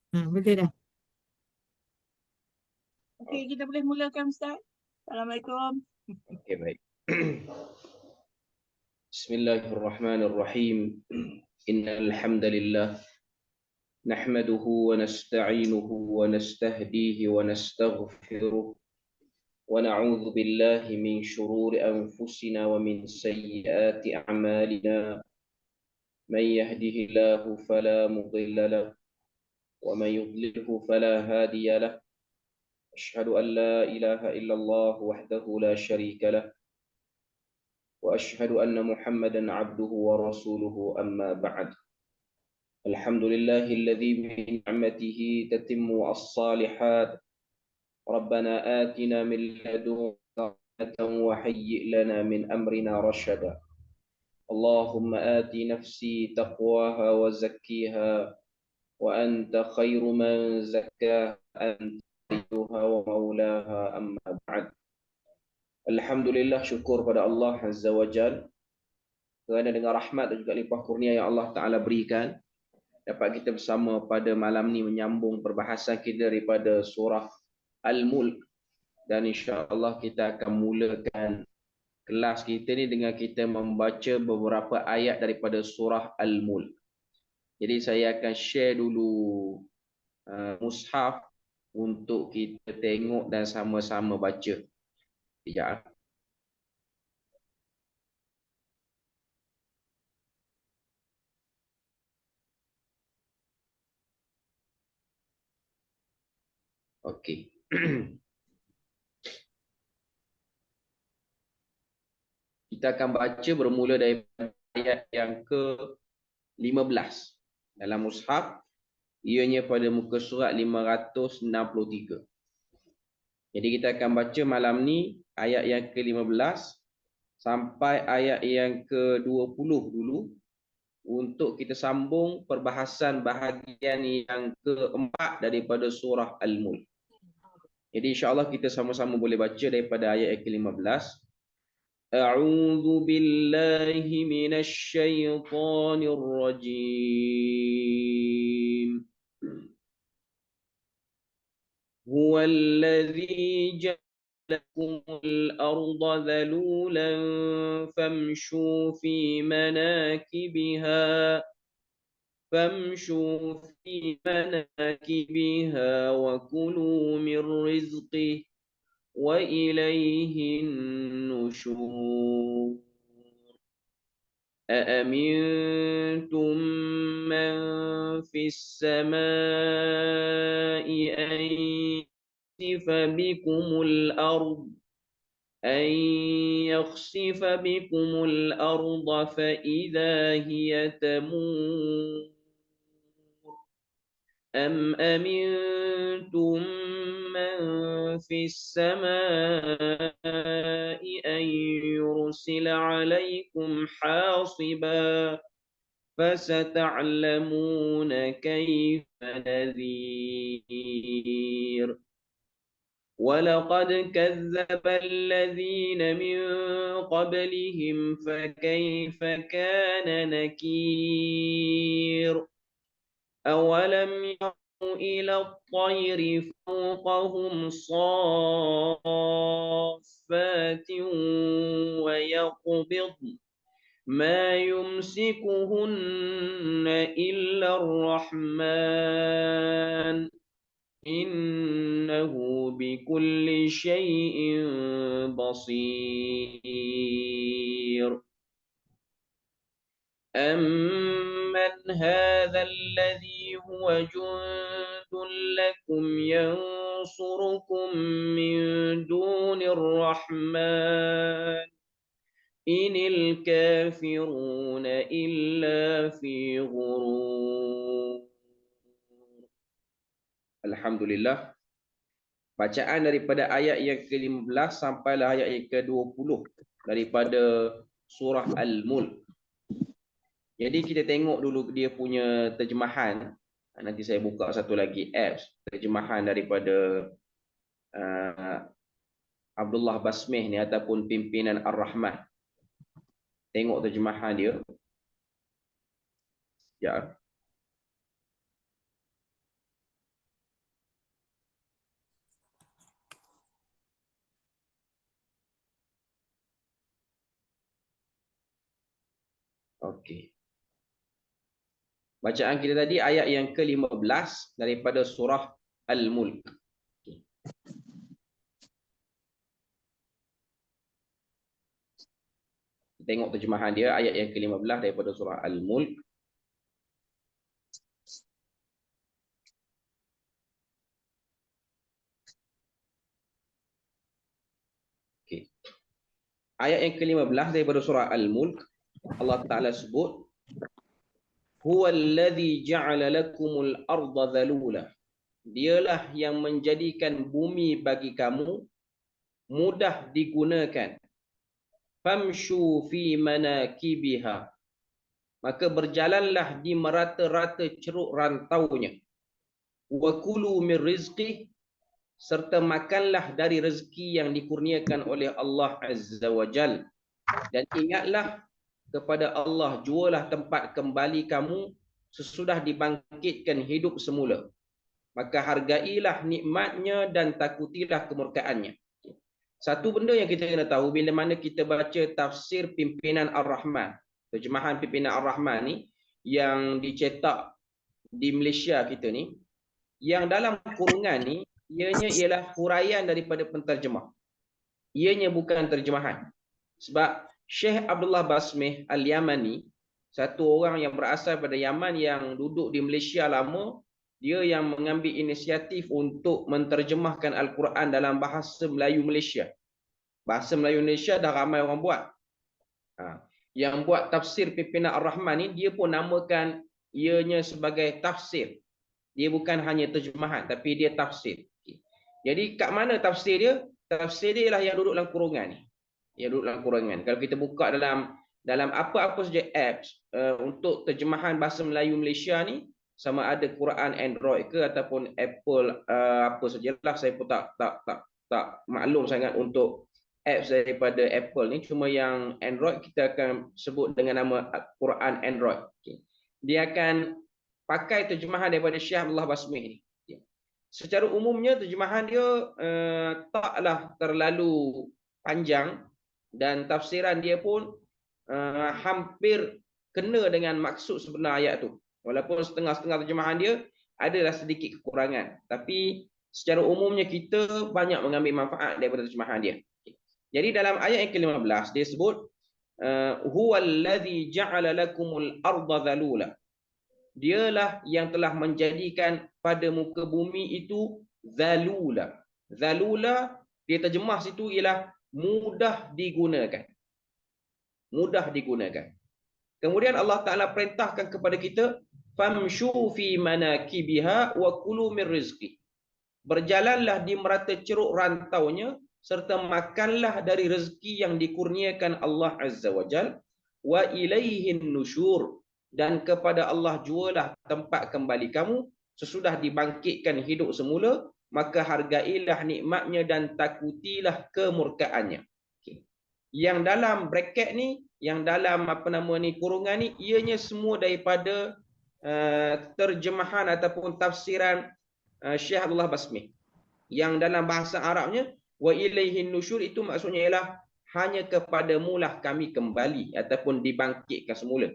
Boleh dah. Okey, kita boleh mulakan Ustaz. Assalamualaikum. Okey, baik. Bismillahirrahmanirrahim. Innal hamdalillah nahmaduhu wa nasta'inuhu wa nastahdihi wa nastaghfiruh wa na'udzu billahi min shururi anfusina wa min sayyiati a'malina. Man yahdihillahu fala mudilla lahu wa man yudlilhu fala hadiya lahu. Asyhadu an la ilaha illallah wahdahu la syarika lahu وأشهد أن محمدا عبده ورسوله أما بعد. الحمد لله الذي بنعمته تتم الصالحات. ربنا آتنا من لدنك رحمة وهيئ لنا من أمرنا رشدا. اللهم آت نفسي تقواها وزكيها وأنت خير من زكاها أنت وليها ومولاها. أما بعد. Alhamdulillah, syukur pada Allah Azza wa Jal kerana dengan rahmat dan juga limpah kurnia yang Allah Ta'ala berikan, dapat kita bersama pada malam ni menyambung perbahasan kita daripada surah Al-Mulk. Dan insya-Allah kita akan mulakan kelas kita ni dengan kita membaca beberapa ayat daripada surah Al-Mulk. Jadi saya akan share dulu mushaf untuk kita tengok dan sama-sama baca. Ya. Okey. Kita akan baca bermula dari ayat yang ke-15 dalam mushaf, ianya pada muka surat 563. Jadi kita akan baca malam ni ayat yang ke-15 sampai ayat yang ke-20 dulu untuk kita sambung perbahasan bahagian yang keempat daripada surah Al-Mulk. Jadi insya-Allah kita sama-sama boleh baca daripada ayat yang ke-15. A'udzu billahi minasy syaithanir rajim. Huwallazi ja'ala lakumul arda dhalulan famshu fi manakibiha wa kulu min rizqihi wa ilayhin nusyur. أأمنتم من في السماء أن يخسف بكم الأرض فإذا هي تمور أم أمنتم من في السماء أن يرسل عليكم حاصبا فستعلمون كيف نذير. ولقد كذب الذين من قبلهم فكيف كان نكير. أولم يروا إلى الطير فوقهم صافات ويقبضن ما يمسكهن إلا الرحمن إنه بكل شيء بصير. أمن هذا الذي هو جند لكم ينصركم من دون الرحمن إن الكافرون إلا في غرور. Alhamdulillah. Bacaan daripada ayat yang ke-15 sampailah ayat yang ke-20 daripada surah Al-Mulk. Jadi kita tengok dulu dia punya terjemahan. Nanti saya buka satu lagi apps terjemahan daripada Abdullah Basmih ni ataupun pimpinan Ar-Rahman. Tengok terjemahan dia. Ya. Okey. Bacaan kita tadi ayat yang ke-15 daripada surah Al-Mulk. Okay. Tengok terjemahan dia, ayat yang ke-15 daripada surah Al-Mulk. Okay. Ayat yang ke-15 daripada surah Al-Mulk, Allah Ta'ala sebut, Huwallazi ja'ala lakumul arda dhalula. Dialah yang menjadikan bumi bagi kamu mudah digunakan. Famshu fi manakibiha. Maka berjalanlah di merata-rata ceruk rantaunya. Wa kulu min rizqih, serta makanlah dari rezeki yang dikurniakan oleh Allah Azza wa Jal. Dan ingatlah kepada Allah jualah tempat kembali kamu sesudah dibangkitkan hidup semula. Maka hargailah nikmatnya dan takutilah kemurkaannya. Satu benda yang kita kena tahu bila mana kita baca tafsir Pimpinan Ar-Rahman, terjemahan Pimpinan Ar-Rahman ni yang dicetak di Malaysia kita ni, yang dalam kurungan ni ianya ialah huraian daripada penterjemah. Ianya bukan terjemahan. Sebab Syekh Abdullah Basmih Al-Yamani, satu orang yang berasal pada Yaman yang duduk di Malaysia lama, dia yang mengambil inisiatif untuk menterjemahkan Al-Quran dalam bahasa Melayu Malaysia. Bahasa Melayu Malaysia dah ramai orang buat. Yang buat tafsir Pimpinan Ar-Rahman ni, dia pun namakan ianya sebagai tafsir. Dia bukan hanya terjemahan, tapi dia tafsir. Jadi kat mana tafsir dia? Tafsir dia ialah yang duduk dalam kurungan ni. Yang duduk dalam kurungan. Kalau kita buka dalam apa-apa saja apps untuk terjemahan bahasa Melayu Malaysia ni, sama ada Quran Android ke ataupun Apple apa sajalah, saya pun tak maklum sangat untuk apps daripada Apple ni. Cuma yang Android kita akan sebut dengan nama Quran Android. Okay. Dia akan pakai terjemahan daripada Syekh Abdullah Basmih ni. Secara umumnya terjemahan dia taklah terlalu panjang dan tafsiran dia pun hampir kena dengan maksud sebenar ayat tu. Walaupun setengah-setengah terjemahan dia adalah sedikit kekurangan, tapi secara umumnya kita banyak mengambil manfaat daripada terjemahan dia. Jadi dalam ayat yang ke-15 dia sebut huwallazi ja'ala lakumul arda dhalula. Dialah yang telah menjadikan pada muka bumi itu zalula. Zalula dia terjemah situ ialah mudah digunakan. Mudah digunakan. Kemudian Allah Ta'ala perintahkan kepada kita, famshu fi manakibiha wa kulu min rizqi. Berjalanlah di merata ceruk rantaunya serta makanlah dari rezeki yang dikurniakan Allah Azza wa Jal. Wa ilaihin nusyur, dan kepada Allah jualah tempat kembali kamu sesudah dibangkitkan hidup semula, maka hargailah nikmatnya dan takutilah kemurkaannya. Okay. Yang dalam bracket ni, yang dalam kurungan ni, ianya semua daripada terjemahan ataupun tafsiran Syekh Abdullah Basmih. Yang dalam bahasa Arabnya wa ilaihin nusyur, itu maksudnya ialah hanya kepadamu lah kami kembali ataupun dibangkitkan semula.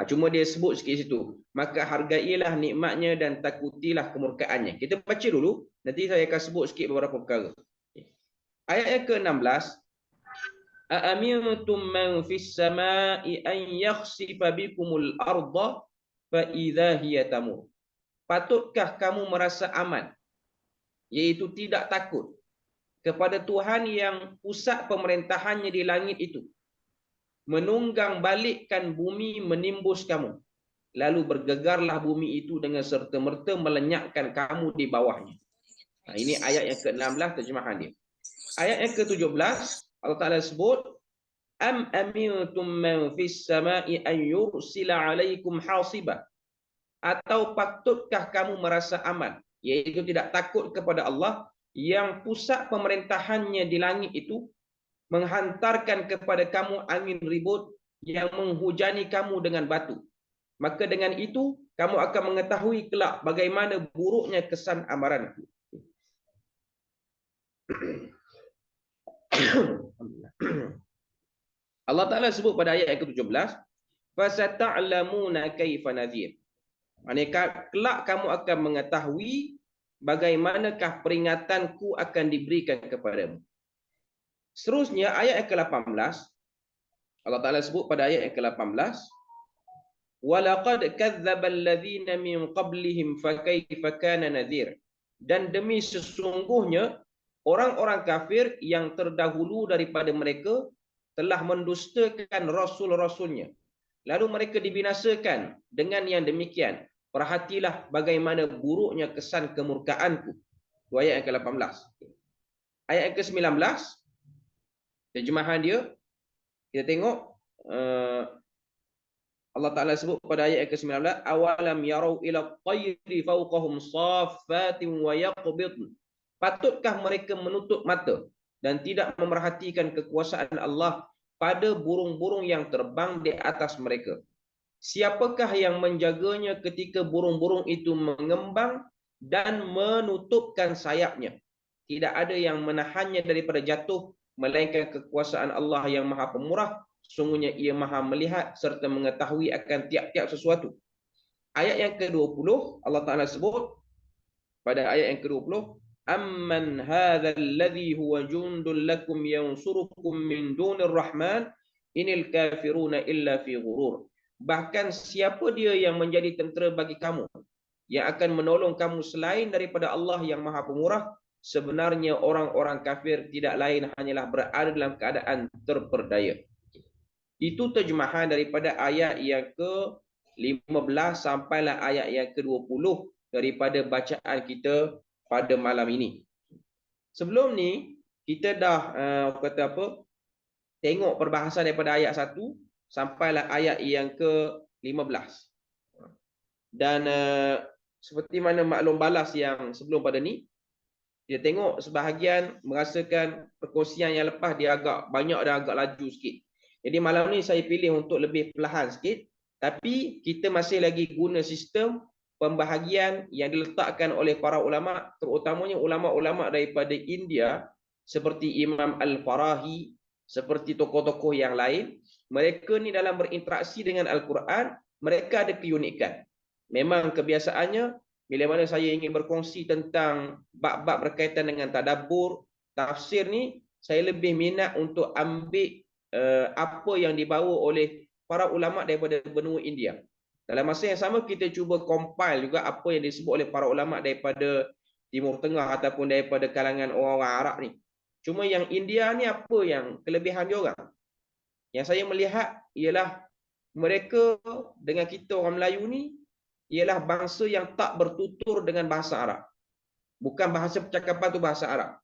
Cuma dia sebut sikit situ. Maka hargailah nikmatnya dan takutilah kemurkaannya. Kita baca dulu, nanti saya akan sebut sikit beberapa perkara. Ayat yang ke-16. Aamintum man fis samai an yakhsifa bikumul arda fa idza hiya tamur. Patutkah kamu merasa aman, iaitu tidak takut kepada Tuhan yang pusat pemerintahannya di langit itu, menunggang balikkan bumi menimbus kamu, lalu bergegarlah bumi itu dengan serta-merta melenyapkan kamu di bawahnya. Ini ayat yang ke-16 terjemahan dia. Ayat yang ke-17 Allah Ta'ala sebut, am amintum man fis samai an yursila alaikum hasiba. Atau patutkah kamu merasa aman, iaitu tidak takut kepada Allah yang pusat pemerintahannya di langit itu, menghantarkan kepada kamu angin ribut yang menghujani kamu dengan batu. Maka dengan itu kamu akan mengetahui kelak bagaimana buruknya kesan amaranku. Allah Ta'ala sebut pada ayat yang ke-17, fasata'lamuna kaifa nadhir. Maksudnya kelak kamu akan mengetahui bagaimanakah peringatanku akan diberikan kepadamu. Seterusnya ayat yang ke-18, Allah Ta'ala sebut pada ayat yang ke-18, وَلَقَدْ كَذَّبَ الَّذِينَ مِنْ قَبْلِهِمْ فَكَيْفَ كَانَ نَذِيرٌ. Dan demi sesungguhnya orang-orang kafir yang terdahulu daripada mereka telah mendustakan rasul-rasulnya, lalu mereka dibinasakan dengan yang demikian. Perhatilah bagaimana buruknya kesan kemurkaanku. Itu ayat yang ke-18. Ayat yang ke-19, terjemahan dia, kita tengok Allah Ta'ala sebut pada ayat yang ke-19, awalam yarau ila tayri fawqahum saffatin wa yaqbidn. Patutkah mereka menutup mata dan tidak memerhatikan kekuasaan Allah pada burung-burung yang terbang di atas mereka? Siapakah yang menjaganya ketika burung-burung itu mengembang dan menutupkan sayapnya? Tidak ada yang menahannya daripada jatuh, melainkan kekuasaan Allah yang Maha Pemurah. Sungguhnya ia Maha melihat serta mengetahui akan tiap-tiap sesuatu. Ayat yang ke-20 Allah Ta'ala sebut pada ayat yang ke-20, amman hadzal ladzi huwa jundul lakum yansurukum min dunir rahman inil kafiruna illa fi ghurur. Bahkan siapa dia yang menjadi tentera bagi kamu, yang akan menolong kamu selain daripada Allah yang Maha Pemurah? Sebenarnya orang-orang kafir tidak lain hanyalah berada dalam keadaan terperdaya. Itu terjemahan daripada ayat yang ke-15 sampailah ayat yang ke-20 daripada bacaan kita pada malam ini. Sebelum ni kita dah kata apa? Tengok perbahasan daripada ayat 1 sampailah ayat yang ke-15. Dan seperti mana maklum balas yang sebelum pada ni, dia tengok sebahagian merasakan perkongsian yang lepas dia agak banyak dan agak laju sikit. Jadi malam ni saya pilih untuk lebih perlahan sikit, tapi kita masih lagi guna sistem pembahagian yang diletakkan oleh para ulama, terutamanya ulama-ulama daripada India seperti Imam Al-Farahi, seperti tokoh-tokoh yang lain. Mereka ni dalam berinteraksi dengan Al-Quran, mereka ada keunikan. Memang kebiasaannya bila mana saya ingin berkongsi tentang bab-bab berkaitan dengan tadabbur, tafsir ni, saya lebih minat untuk ambil apa yang dibawa oleh para ulama daripada benua India. Dalam masa yang sama kita cuba compile juga apa yang disebut oleh para ulama daripada Timur Tengah ataupun daripada kalangan orang-orang Arab ni. Cuma yang India ni apa yang kelebihan dia orang? Yang saya melihat ialah mereka dengan kita orang Melayu ni ialah bangsa yang tak bertutur dengan bahasa Arab. Bukan bahasa percakapan tu bahasa Arab.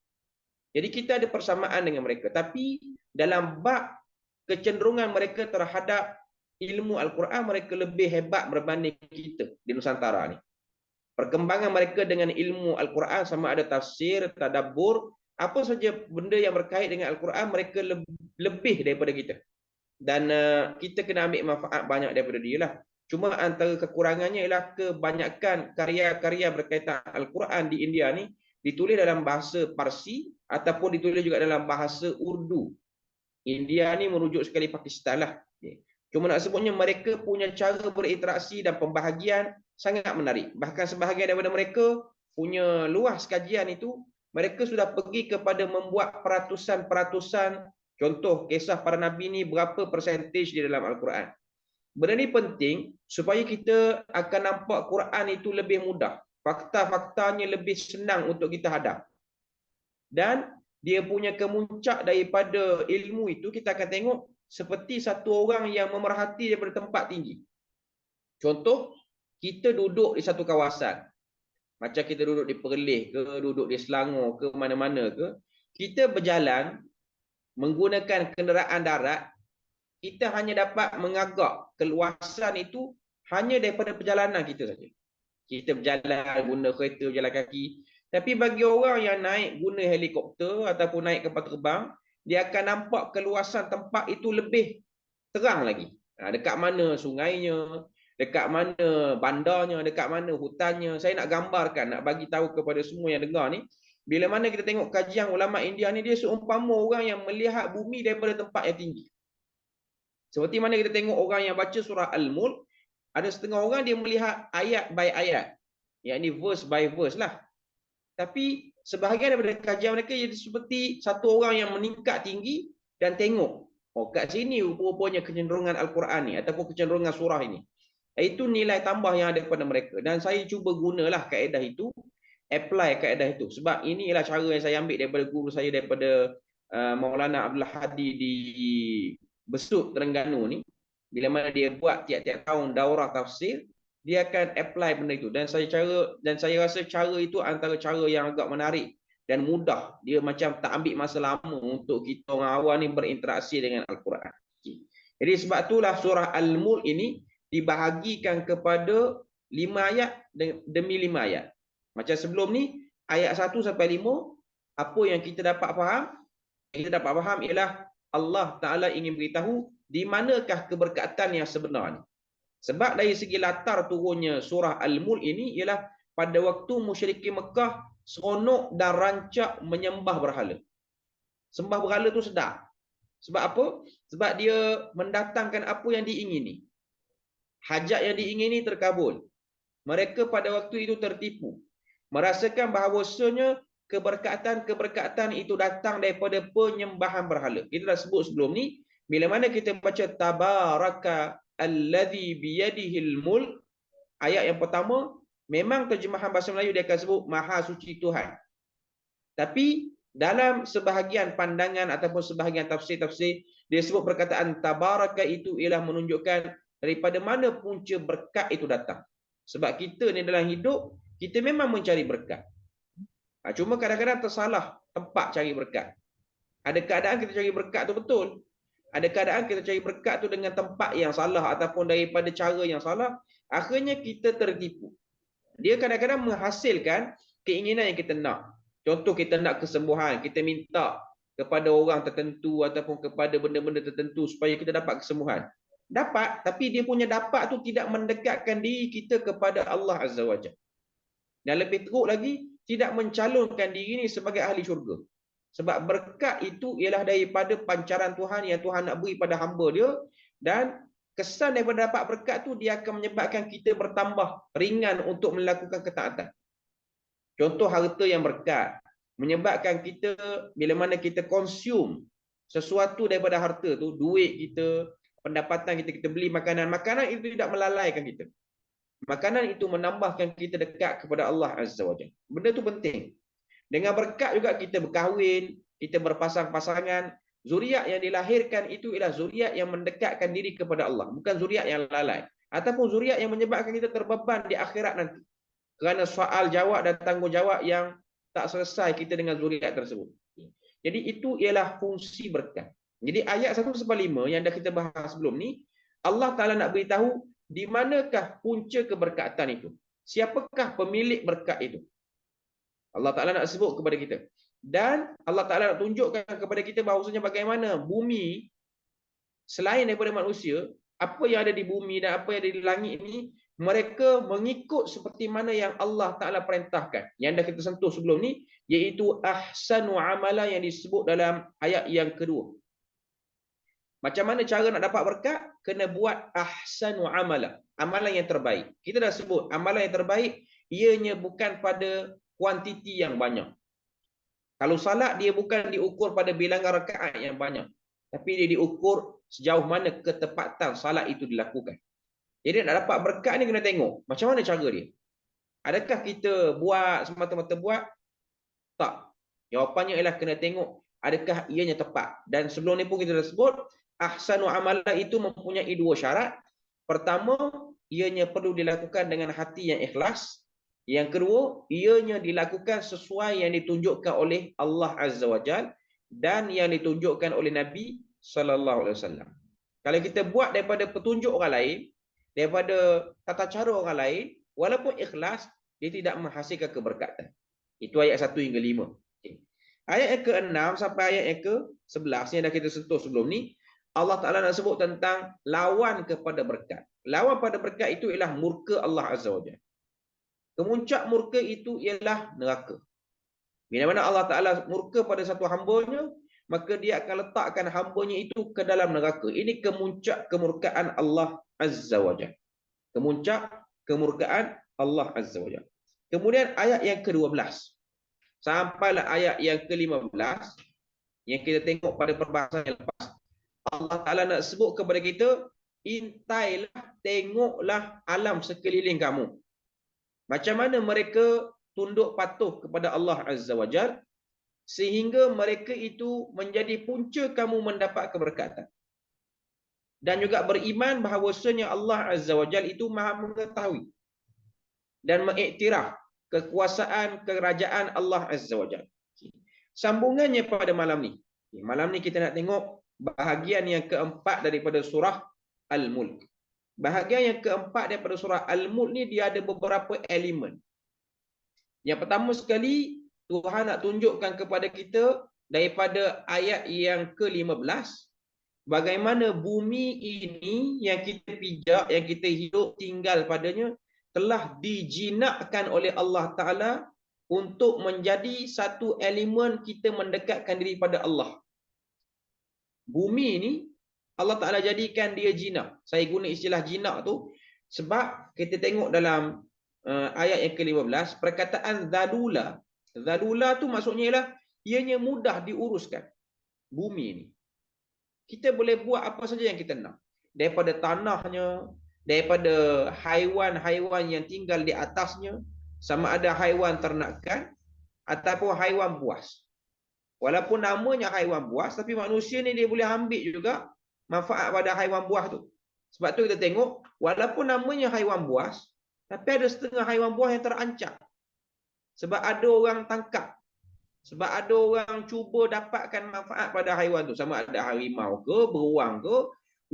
Jadi kita ada persamaan dengan mereka. Tapi dalam bab kecenderungan mereka terhadap ilmu Al-Quran, mereka lebih hebat berbanding kita di Nusantara ni. Perkembangan mereka dengan ilmu Al-Quran, sama ada tafsir, tadabbur, apa saja benda yang berkait dengan Al-Quran, mereka lebih daripada kita. Dan kita kena ambil manfaat banyak daripada dia lah. Cuma antara kekurangannya ialah kebanyakan karya-karya berkaitan Al-Quran di India ni ditulis dalam bahasa Parsi ataupun ditulis juga dalam bahasa Urdu. India ni merujuk sekali Pakistan lah. Cuma nak sebutnya mereka punya cara berinteraksi dan pembahagian sangat menarik. Bahkan sebahagian daripada mereka punya luas kajian itu, mereka sudah pergi kepada membuat peratusan-peratusan. Contoh kisah para Nabi ni berapa persentage di dalam Al-Quran. Benda ni penting supaya kita akan nampak Quran itu lebih mudah. Fakta-faktanya lebih senang untuk kita hadap. Dan dia punya kemuncak daripada ilmu itu kita akan tengok seperti satu orang yang memerhati daripada tempat tinggi. Contoh, kita duduk di satu kawasan. Macam kita duduk di Perlis ke, duduk di Selangor ke, mana-mana ke. Kita berjalan menggunakan kenderaan darat, kita hanya dapat mengagak keluasan itu hanya daripada perjalanan kita saja. Kita berjalan guna kereta, berjalan kaki. Tapi bagi orang yang naik guna helikopter ataupun naik kapal terbang, dia akan nampak keluasan tempat itu lebih terang lagi. Dekat mana sungainya, dekat mana bandarnya, dekat mana hutannya. Saya nak gambarkan, nak bagi tahu kepada semua yang dengar ni, bila mana kita tengok kajian ulama India ni, dia seumpama orang yang melihat bumi daripada tempat yang tinggi. Seperti mana kita tengok orang yang baca surah Al-Mulk, ada setengah orang dia melihat ayat by ayat, yakni verse by verse lah. Tapi sebahagian daripada kajian mereka jadi seperti satu orang yang meningkat tinggi dan tengok, oh kat sini rupanya kecenderungan Al-Quran ni ataupun kecenderungan surah ini. Itu nilai tambah yang ada pada mereka. Dan saya cuba gunalah kaedah itu, apply kaedah itu. Sebab ini ialah cara yang saya ambil daripada guru saya, daripada Maulana Abdul Hadi di Besut, Terengganu ni. Bila mana dia buat tiap-tiap tahun daurah tafsir, dia akan apply benda itu. Dan saya rasa cara itu antara cara yang agak menarik dan mudah. Dia macam tak ambil masa lama untuk kita orang awam ni berinteraksi dengan Al-Quran. Jadi sebab itulah surah Al-Mulk ini dibahagikan kepada 5 ayat demi 5 ayat. Macam sebelum ni, ayat 1 sampai 5, apa yang kita dapat faham? Yang kita dapat faham ialah Allah Ta'ala ingin beritahu di manakah keberkatan yang sebenar ni. Sebab dari segi latar turunnya surah Al-Mulk ini ialah pada waktu musyrikin Mekah seronok dan rancak menyembah berhala. Sembah berhala tu sedap. Sebab apa? Sebab dia mendatangkan apa yang diingini. Hajat yang diingini terkabul. Mereka pada waktu itu tertipu. Merasakan bahawasanya keberkatan-keberkatan itu datang daripada penyembahan berhala. Kita dah sebut sebelum ni, bila mana kita baca tabaraka alladhi biyadihil mulk, ayat yang pertama, memang terjemahan bahasa Melayu dia akan sebut Maha Suci Tuhan. Tapi dalam sebahagian pandangan ataupun sebahagian tafsir-tafsir, dia sebut perkataan tabaraka itu ialah menunjukkan daripada mana punca berkat itu datang. Sebab kita ni dalam hidup, kita memang mencari berkat. Cuma kadang-kadang tersalah tempat cari berkat. Ada keadaan kita cari berkat tu betul. Ada keadaan kita cari berkat tu dengan tempat yang salah ataupun daripada cara yang salah. Akhirnya kita tertipu. Dia kadang-kadang menghasilkan keinginan yang kita nak. Contoh kita nak kesembuhan. Kita minta kepada orang tertentu ataupun kepada benda-benda tertentu supaya kita dapat kesembuhan. Dapat, tapi dia punya dapat tu tidak mendekatkan diri kita kepada Allah Azza wa Jalla. Dan lebih teruk lagi, tidak mencalonkan diri ini sebagai ahli syurga. Sebab berkat itu ialah daripada pancaran Tuhan yang Tuhan nak beri pada hamba dia. Dan kesan daripada dapat berkat tu, dia akan menyebabkan kita bertambah ringan untuk melakukan ketaatan. Contoh harta yang berkat. Menyebabkan kita, bila mana kita consume sesuatu daripada harta tu, duit kita, pendapatan kita beli makanan. Makanan itu tidak melalaikan kita. Makanan itu menambahkan kita dekat kepada Allah Azza wa Jalla. Benda tu penting. Dengan berkat juga kita berkahwin, kita berpasang-pasangan. Zuriat yang dilahirkan itu ialah zuriat yang mendekatkan diri kepada Allah. Bukan zuriat yang lalai. Ataupun zuriat yang menyebabkan kita terbeban di akhirat nanti. Kerana soal jawab dan tanggungjawab yang tak selesai kita dengan zuriat tersebut. Jadi itu ialah fungsi berkat. Jadi ayat 1-5 yang dah kita bahas sebelum ni, Allah Ta'ala nak beritahu di manakah punca keberkatan itu. Siapakah pemilik berkat itu? Allah Ta'ala nak sebut kepada kita. Dan Allah Ta'ala nak tunjukkan kepada kita bahawasanya bagaimana bumi, selain daripada manusia, apa yang ada di bumi dan apa yang ada di langit ini, mereka mengikut seperti mana yang Allah Ta'ala perintahkan. Yang dah kita sentuh sebelum ni, iaitu ahsanu amala yang disebut dalam ayat yang kedua. Macam mana cara nak dapat berkat? Kena buat ahsanu amala. Amalan yang terbaik. Kita dah sebut, amalan yang terbaik, ianya bukan pada kuantiti yang banyak. Kalau salat, dia bukan diukur pada bilangan rakaat yang banyak. Tapi dia diukur sejauh mana ketepatan salat itu dilakukan. Jadi nak dapat berkat ni kena tengok. Macam mana cara dia? Adakah kita buat semata-mata buat? Tak. Jawapannya ialah kena tengok adakah ianya tepat. Dan sebelum ni pun kita dah sebut, ahsanu amala itu mempunyai 2 syarat. Pertama, ianya perlu dilakukan dengan hati yang ikhlas. Yang kedua, ianya dilakukan sesuai yang ditunjukkan oleh Allah Azza wa Jalla dan yang ditunjukkan oleh Nabi sallallahu alaihi wasallam. Kalau kita buat daripada petunjuk orang lain, daripada tata cara orang lain, walaupun ikhlas, dia tidak menghasilkan keberkatan. Itu ayat 1 hingga 5. Okay. Ayat yang ke-6 sampai ayat yang ke-11 yang dah kita sentuh sebelum ni, Allah Ta'ala nak sebut tentang lawan kepada berkat. Lawan pada berkat itu ialah murka Allah Azza wa Jalla. Kemuncak murka itu ialah neraka. Bila mana Allah Ta'ala murka pada satu hambanya, maka dia akan letakkan hambanya itu ke dalam neraka. Ini kemuncak kemurkaan Allah Azza wa Jalla. Kemuncak kemurkaan Allah Azza wa Jalla. Kemudian ayat yang ke-12 sampailah ayat yang ke-15 yang kita tengok pada perbahasan yang lepas. Allah Ta'ala nak sebut kepada kita, intailah, tengoklah alam sekeliling kamu. Macam mana mereka tunduk patuh kepada Allah Azza wa Jalla sehingga mereka itu menjadi punca kamu mendapat keberkatan. Dan juga beriman bahawasanya Allah Azza wa Jalla itu Maha mengetahui dan mengiktiraf kekuasaan kerajaan Allah Azza wa Jalla. Sambungannya pada malam ni. Malam ni kita nak tengok bahagian yang keempat daripada surah Al-Mulk. Bahagian yang keempat daripada surah Al-Mulk ni dia ada beberapa elemen. Yang pertama sekali, Tuhan nak tunjukkan kepada kita daripada ayat yang ke-15 bagaimana bumi ini yang kita pijak, yang kita hidup tinggal padanya telah dijinakkan oleh Allah Ta'ala untuk menjadi satu elemen kita mendekatkan diri pada Allah. Bumi ini Allah Ta'ala jadikan dia jinak. Saya guna istilah jinak tu sebab kita tengok dalam ayat yang ke-15, perkataan zalula. Zalula tu maksudnya ialah ianya mudah diuruskan. Bumi ini kita boleh buat apa saja yang kita nak. Daripada tanahnya, daripada haiwan-haiwan yang tinggal di atasnya, sama ada haiwan ternakan ataupun haiwan buas. Walaupun namanya haiwan buas, tapi manusia ni dia boleh ambil juga manfaat pada haiwan buas tu. Sebab tu kita tengok, walaupun namanya haiwan buas, tapi ada setengah haiwan buas yang terancam. Sebab ada orang tangkap. Sebab ada orang cuba dapatkan manfaat pada haiwan tu. Sama ada harimau ke, beruang ke,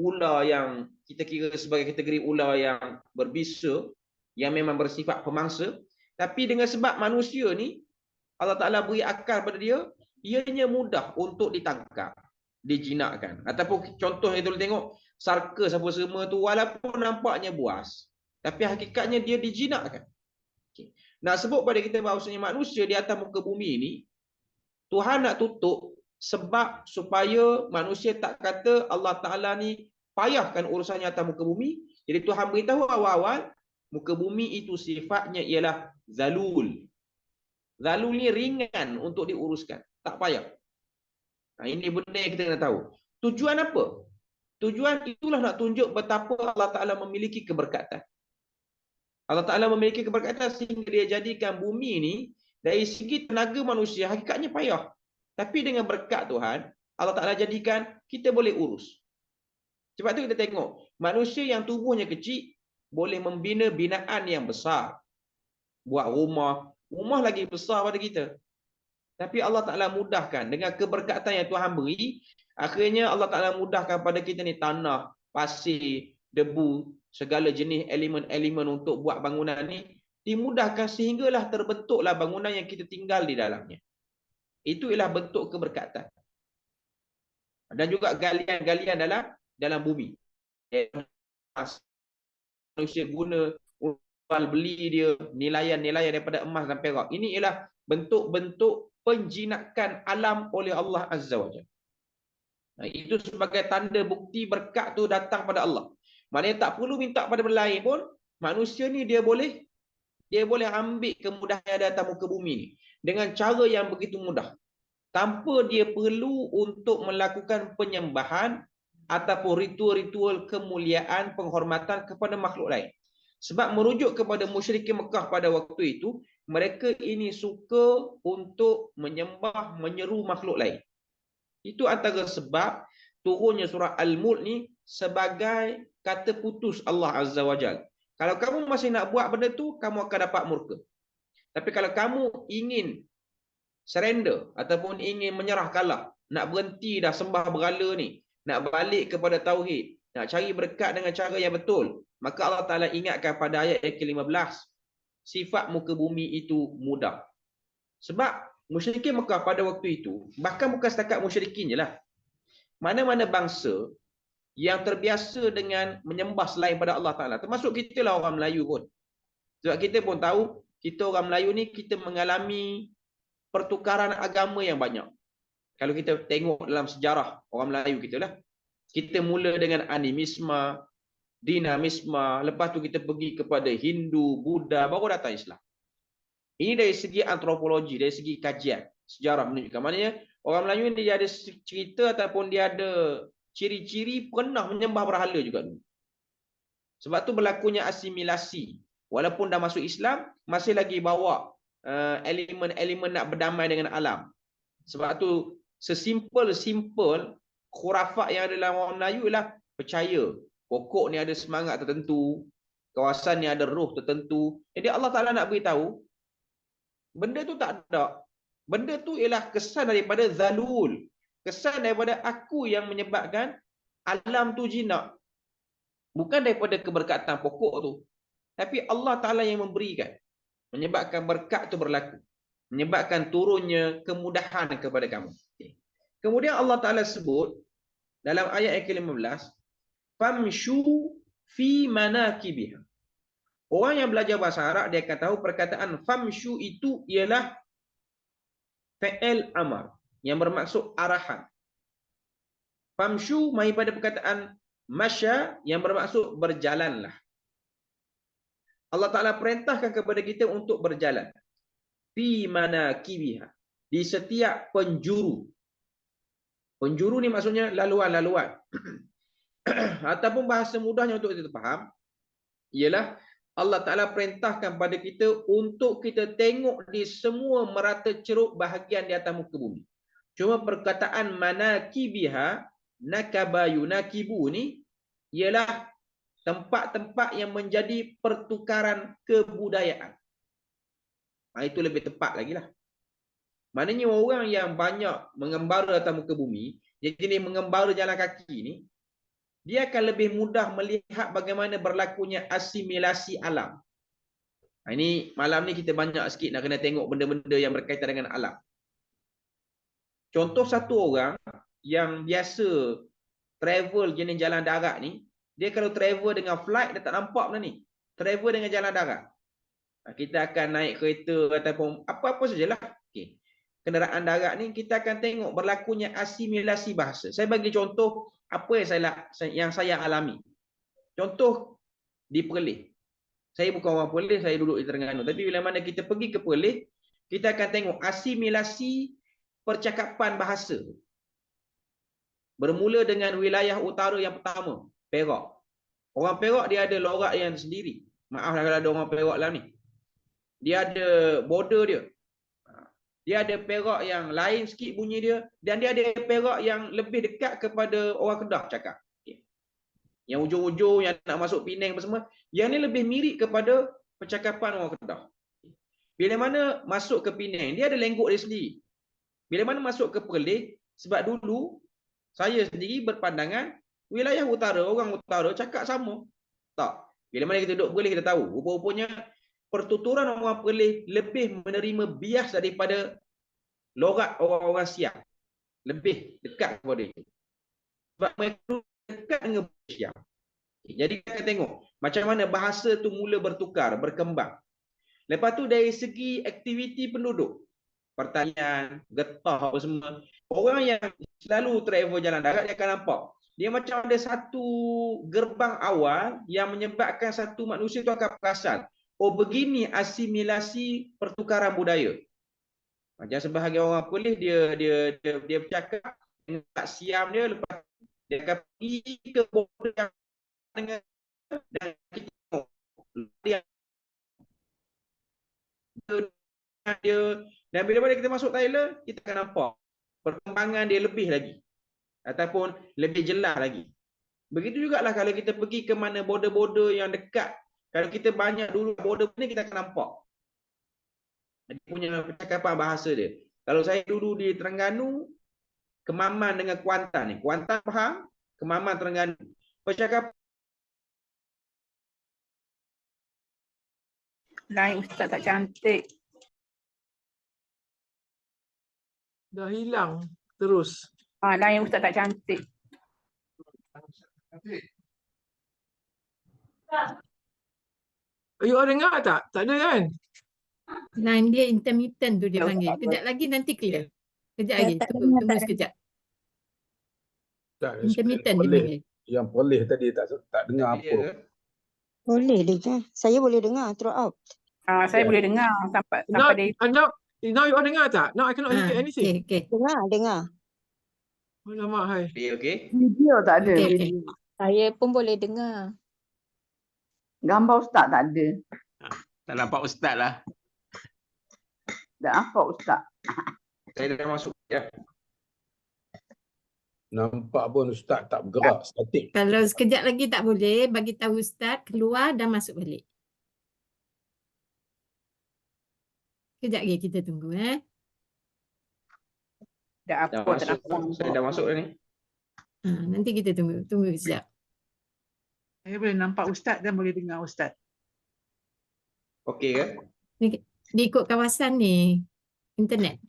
ular yang kita kira sebagai kategori ular yang berbisa, yang memang bersifat pemangsa. Tapi dengan sebab manusia ni, Allah Ta'ala beri akal pada dia, ianya mudah untuk ditangkap, dijinakkan. Ataupun contoh yang kita tengok, sarkas apa semua tu, walaupun nampaknya buas, tapi hakikatnya dia dijinakkan. Okay. Nak sebut pada kita bahawasanya manusia di atas muka bumi ini, Tuhan nak tutup sebab supaya manusia tak kata Allah Ta'ala ni payahkan urusannya atas muka bumi. Jadi Tuhan beritahu awal-awal, muka bumi itu sifatnya ialah zalul. Zalul ni ringan untuk diuruskan. Tak payah. Nah, ini benda yang kita kena tahu. Tujuan apa? Tujuan itulah nak tunjuk betapa Allah Ta'ala memiliki keberkatan. Allah Ta'ala memiliki keberkatan sehingga dia jadikan bumi ni dari segi tenaga manusia hakikatnya payah. Tapi dengan berkat Tuhan, Allah Ta'ala jadikan kita boleh urus. Sebab tu kita tengok, manusia yang tubuhnya kecil boleh membina binaan yang besar. Buat rumah, rumah lagi besar pada kita. Tapi Allah Ta'ala mudahkan dengan keberkatan yang Tuhan beri, akhirnya Allah Ta'ala mudahkan pada kita ni tanah, pasir, debu, segala jenis elemen-elemen untuk buat bangunan ni dimudahkan sehinggalah terbentuklah bangunan yang kita tinggal di dalamnya. Itu ialah bentuk keberkatan. Dan juga galian-galian dalam bumi. Manusia guna jual beli dia nilaian-nilaian daripada emas dan perak. Ini ialah bentuk-bentuk penjinakan alam oleh Allah Azza wa Jalla. Itu sebagai tanda bukti berkat tu datang pada Allah. Maknanya tak perlu minta pada benda lain pun, manusia ni dia boleh ambil kemudahan yang ada atas muka bumi ni dengan cara yang begitu mudah. Tanpa dia perlu untuk melakukan penyembahan ataupun ritual-ritual kemuliaan, penghormatan kepada makhluk lain. Sebab merujuk kepada musyrikin Mekah pada waktu itu, mereka ini suka untuk menyembah, menyeru makhluk lain. Itu antara sebab turunnya surah Al-Mulk ni sebagai kata putus Allah Azza wa Jalla. Kalau kamu masih nak buat benda tu, kamu akan dapat murka. Tapi kalau kamu ingin surrender ataupun ingin menyerah kalah, nak berhenti dah sembah berhala ni, nak balik kepada tauhid, nak cari berkat dengan cara yang betul, maka Allah Ta'ala ingatkan pada ayat yang ke-15, sifat muka bumi itu mudah. Sebab musyrikin Mekah pada waktu itu, bahkan bukan setakat musyrikin je lah, mana-mana bangsa yang terbiasa dengan menyembah selain pada Allah Ta'ala, termasuk kita lah orang Melayu pun. Sebab kita pun tahu, kita orang Melayu ni kita mengalami pertukaran agama yang banyak. Kalau kita tengok dalam sejarah orang Melayu kita lah, kita mula dengan animisme, dinamisme, lepas tu kita pergi kepada Hindu, Buddha, baru datang Islam. Ini dari segi antropologi, dari segi kajian sejarah menunjukkan. Maknanya orang Melayu ni dia ada cerita ataupun dia ada ciri-ciri pernah menyembah berhala juga dulu. Sebab tu berlakunya asimilasi. Walaupun dah masuk Islam, masih lagi bawa elemen-elemen nak berdamai dengan alam. Sebab tu sesimpel-simpel khurafat yang ada dalam orang Melayu ialah percaya pokok ni ada semangat tertentu, kawasan ni ada roh tertentu. Jadi Allah Ta'ala nak beritahu, benda tu tak ada. Benda tu ialah kesan daripada zalul. Kesan daripada aku yang menyebabkan alam tu jinak. Bukan daripada keberkatan pokok tu. Tapi Allah Ta'ala yang memberikan. Menyebabkan berkat tu berlaku. Menyebabkan turunnya kemudahan kepada kamu. Kemudian Allah Ta'ala sebut dalam ayat yang ke-15, famshu fi manakibiha. Orang yang belajar bahasa Arab dia akan tahu perkataan famshu itu ialah fi'il amar yang bermaksud arahan. Famshu mai pada perkataan masya yang bermaksud berjalanlah. Allah Ta'ala perintahkan kepada kita untuk berjalan. Fi manakibiha. Di setiap penjuru. Penjuru ni maksudnya laluan-laluan. Ataupun bahasa mudahnya untuk kita faham, ialah Allah Ta'ala perintahkan pada kita untuk kita tengok di semua merata ceruk bahagian di atas muka bumi. Cuma perkataan manakibiha, nakaba yunakibu ni, ialah tempat-tempat yang menjadi pertukaran kebudayaan. Itu lebih tepat lagi lah. Maknanya orang yang banyak mengembara atas muka bumi, jadi mengembara jalan kaki ni, dia akan lebih mudah melihat bagaimana berlakunya asimilasi alam. Ini malam ni kita banyak sikit nak kena tengok benda-benda yang berkaitan dengan alam. Contoh satu orang yang biasa travel jenis jalan darat ni, dia kalau travel dengan flight dia tak nampak benda ni. Travel dengan jalan darat, kita akan naik kereta ataupun apa-apa sajalah. Okay. Kenderaan darat ni kita akan tengok berlakunya asimilasi bahasa. Saya bagi contoh apa yang saya alami. Contoh di Perlis. Saya bukan orang Perlis, saya duduk di Terengganu. Tapi bila mana kita pergi ke Perlis, kita akan tengok asimilasi percakapan bahasa. Bermula dengan wilayah utara yang pertama, Perak. Orang Perak dia ada logat yang sendiri. Maaf kalau ada orang Perak dalam ni. Dia ada border dia. Dia ada Perak yang lain sikit bunyi dia. Dan dia ada Perak yang lebih dekat kepada orang Kedah cakap. Okay. Yang ujung-ujung yang nak masuk Penang apa semua. Yang ni lebih mirip kepada percakapan orang Kedah. Bila mana masuk ke Penang, dia ada lenggok dia sendiri. Bila mana masuk ke Perlis, sebab dulu saya sendiri berpandangan wilayah utara, orang utara cakap sama. Tak. Bila mana kita duduk Perlis kita tahu. Rupa-rupanya pertuturan orang Perlis lebih menerima bias daripada logat orang-orang Siam. Lebih dekat kepada itu. Sebab mereka dekat dengan Siam. Jadi kita tengok macam mana bahasa tu mula bertukar, berkembang. Lepas tu dari segi aktiviti penduduk, pertanian, getah apa semua, orang yang selalu travel jalan darat dia akan nampak. Dia macam ada satu gerbang awal yang menyebabkan satu manusia tu akan perasan. Oh begini asimilasi pertukaran budaya. Macam sebahagian orang Perlis dia bercakap dengan tak Siam dia, lepas dia akan pergi ke border yang dengan dan kita tengok dia dan bila mana kita masuk Thailand kita akan nampak perkembangan dia lebih lagi ataupun lebih jelas lagi. Begitu jugalah kalau kita pergi ke mana border-border yang dekat. Kalau kita banyak dulu border ni kita akan nampak dia punya percakapan bahasa dia. Kalau saya dulu di Terengganu, Kemaman dengan Kuantan ni. Kuantan faham, Kemaman Terengganu. Percakapan Lain Ustaz tak cantik. Dah hilang terus. Lain Ustaz tak cantik. You orang dengar tak? Tak ada kan? Line dia intermittent tu dia Ya, panggil. Ustaz. Kejap lagi nanti clear. Kejap Saya lagi. tak Tunggu, dengar, tunggu tak sekejap. Tak, Intermittent dia boleh. panggil. Yang boleh tadi tak dengar Dia apa. ke? boleh dengar. Saya boleh dengar throughout. Saya Ya. boleh dengar sampai Now, dia. now you all dengar tak? Now I cannot hear anything. Okay. Dengar. Alamak, hai. Dia okey? Video tak ada. Okey, Video. Saya pun boleh dengar. Gambar ustaz tak ada. Tak nampak ustaz lah. Tak nampak ustaz. Saya dah masuk ya. Nampak pun ustaz tak bergerak, statik. Kalau sekejap lagi tak boleh, bagi tahu Ustaz, keluar dan masuk balik. Sekejap lagi kita tunggu. Dah Dah apa tak masuk. nampak. Saya dah masuk dah ni. Nanti kita tunggu. Tunggu sekejap. Saya boleh nampak Ustaz dan boleh dengar Ustaz. Okey ke? Dia ikut kawasan ni. Internet.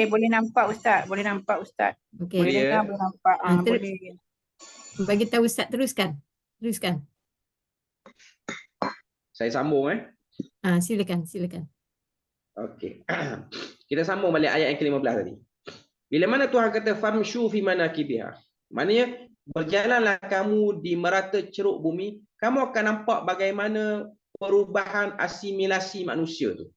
Boleh nampak Ustaz. Boleh nampak Ustaz. Okey. Boleh Boleh, dengar, boleh nampak. Terus. Boleh. Bagi tahu Ustaz, teruskan. Saya sambung Silakan. Okey. Kita sambung balik ayat yang ke-15 tadi. Bila mana Tuhan kata famshu fi manakibiha. Maknanya berjalanlah kamu di merata ceruk bumi, kamu akan nampak bagaimana perubahan asimilasi manusia tu.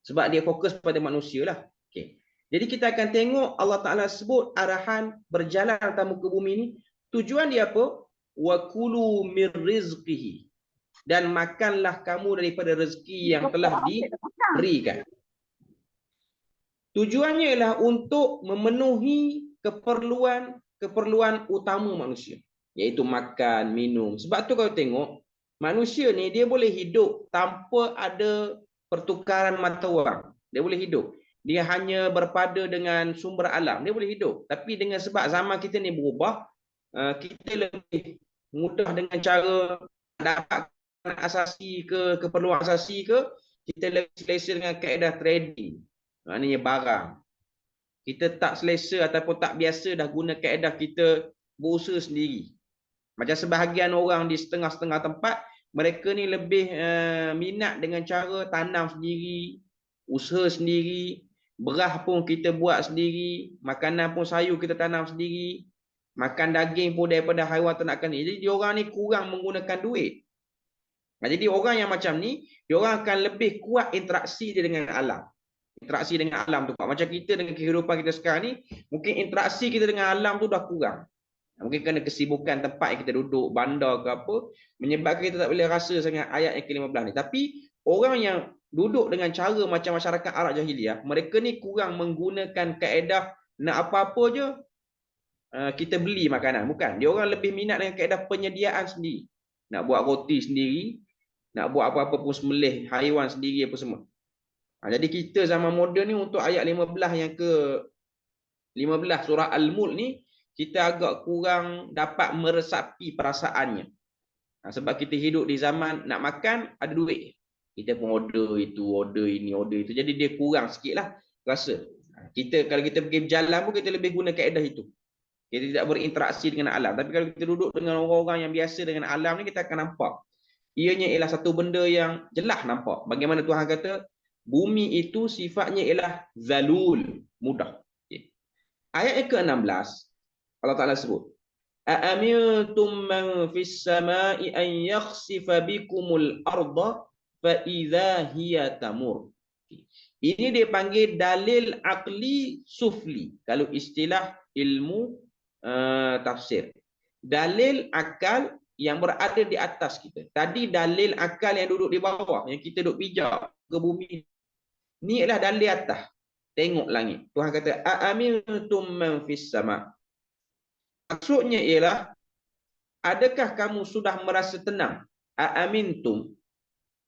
Sebab dia fokus pada manusia lah. Okey. Jadi kita akan tengok Allah Taala sebut arahan berjalan kamu ke bumi ni, tujuan dia apa? Wa kulu mir rizqihi. Dan makanlah kamu daripada rezeki yang telah diberikan. Tujuannya ialah untuk memenuhi keperluan utama manusia, iaitu makan, minum. Sebab tu kalau tengok, manusia ni dia boleh hidup tanpa ada pertukaran mata wang. Dia boleh hidup. Dia hanya berpada dengan sumber alam. Dia boleh hidup. Tapi dengan sebab zaman kita ni berubah, kita lebih mudah dengan cara dapat asasi ke keperluan asasi ke, kita lebih selesa dengan kaedah trading. Maknanya barang. Kita tak selesa ataupun tak biasa dah guna kaedah kita berusaha sendiri. Macam sebahagian orang di setengah-setengah tempat, mereka ni lebih minat dengan cara tanam sendiri, usaha sendiri, beras pun kita buat sendiri, makanan pun sayur kita tanam sendiri, makan daging pun daripada haiwan ternakan ni. Jadi diorang ni kurang menggunakan duit. Jadi orang yang macam ni, diorang akan lebih kuat interaksi dia dengan alam. Interaksi dengan alam tu. Macam kita dengan kehidupan kita sekarang ni, mungkin interaksi kita dengan alam tu dah kurang. Mungkin kerana kesibukan tempat yang kita duduk, bandar ke apa, menyebabkan kita tak boleh rasa sangat ayat yang ke-15 ni. Tapi orang yang duduk dengan cara macam masyarakat Arab Jahiliyah, mereka ni kurang menggunakan kaedah nak apa-apa je kita beli makanan. Bukan. Dia orang lebih minat dengan kaedah penyediaan sendiri. Nak buat roti sendiri, nak buat apa-apa pun sembelih haiwan sendiri apa semua. Jadi kita zaman moden ni untuk ayat 15 yang ke 15 surah Al-Mulk ni, kita agak kurang dapat meresapi perasaannya. Sebab kita hidup di zaman nak makan, ada duit. Kita pun order itu, order ini, order itu. Jadi dia kurang sikit lah rasa. Kalau kita pergi berjalan pun kita lebih guna kaedah itu. Kita tidak berinteraksi dengan alam. Tapi kalau kita duduk dengan orang-orang yang biasa dengan alam ni, kita akan nampak. Ianya ialah satu benda yang jelas nampak. Bagaimana Tuhan kata, bumi itu sifatnya ialah zalul, mudah. Okay. Ayat yang ke-16, Allah Ta'ala sebut, A'amintum man fis sama'i an yakhsifa bikumul arda fa idza hiya tamur. Ini dia panggil dalil akli sufli. Kalau istilah ilmu tafsir. Dalil akal yang berada di atas kita. Tadi dalil akal yang duduk di bawah, yang kita duduk pijak ke bumi. Ni adalah dalil atas. Tengok langit. Tuhan kata, A'amintum man fis sama'. Maksudnya ialah, adakah kamu sudah merasa tenang? A'amintum.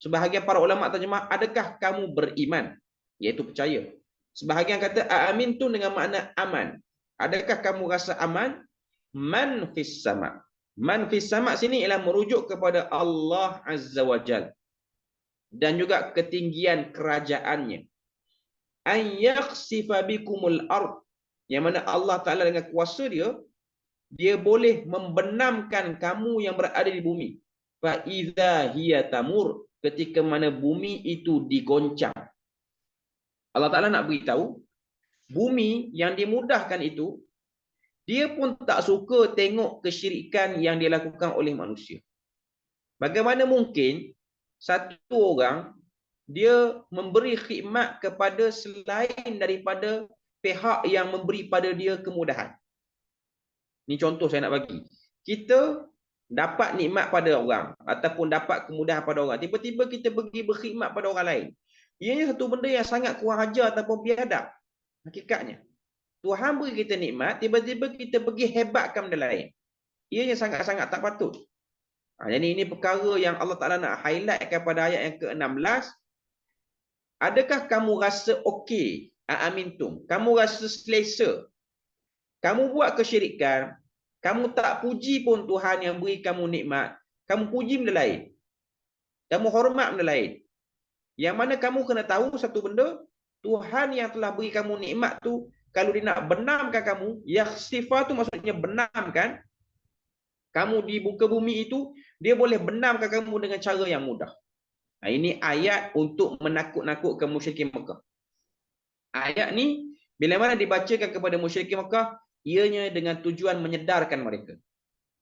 Sebahagian para ulama terjemah, adakah kamu beriman? Iaitu percaya. Sebahagian kata, A'amintum dengan makna aman. Adakah kamu rasa aman? Man fis sama'. Man fis sama' sini ialah merujuk kepada Allah Azza wa Jal. Dan juga ketinggian kerajaannya. An yakhsifa bikumul ard. Yang mana Allah Ta'ala dengan kuasa dia, dia boleh membenamkan kamu yang berada di bumi. Fa idza hiya tamur. Ketika mana bumi itu digoncang. Allah Ta'ala nak beritahu, bumi yang dimudahkan itu, dia pun tak suka tengok kesyirikan yang dilakukan oleh manusia. Bagaimana mungkin satu orang dia memberi khidmat kepada selain daripada pihak yang memberi pada dia kemudahan. Ini contoh saya nak bagi. Kita dapat nikmat pada orang ataupun dapat kemudahan pada orang. Tiba-tiba kita pergi berkhidmat pada orang lain. Ianya satu benda yang sangat kurang ajar ataupun biadab. Hakikatnya. Tuhan beri kita nikmat, tiba-tiba kita pergi hebatkan benda lain. Ianya sangat-sangat tak patut. Jadi ini perkara yang Allah Ta'ala nak highlight kepada ayat yang ke-16. Adakah kamu rasa okey? Amintum. Kamu rasa selesa? Kamu buat kesyirikan, kamu tak puji pun Tuhan yang beri kamu nikmat. Kamu puji benda lain. Kamu hormat benda lain. Yang mana kamu kena tahu satu benda, Tuhan yang telah beri kamu nikmat tu, kalau dia nak benamkan kamu, yakhsifa tu maksudnya benamkan, kamu di muka bumi itu, dia boleh benamkan kamu dengan cara yang mudah. Nah, ini ayat untuk menakut-nakutkan musyrikin Mekah. Ayat ni, bila mana dibacakan kepada musyrikin Mekah, ianya dengan tujuan menyedarkan mereka.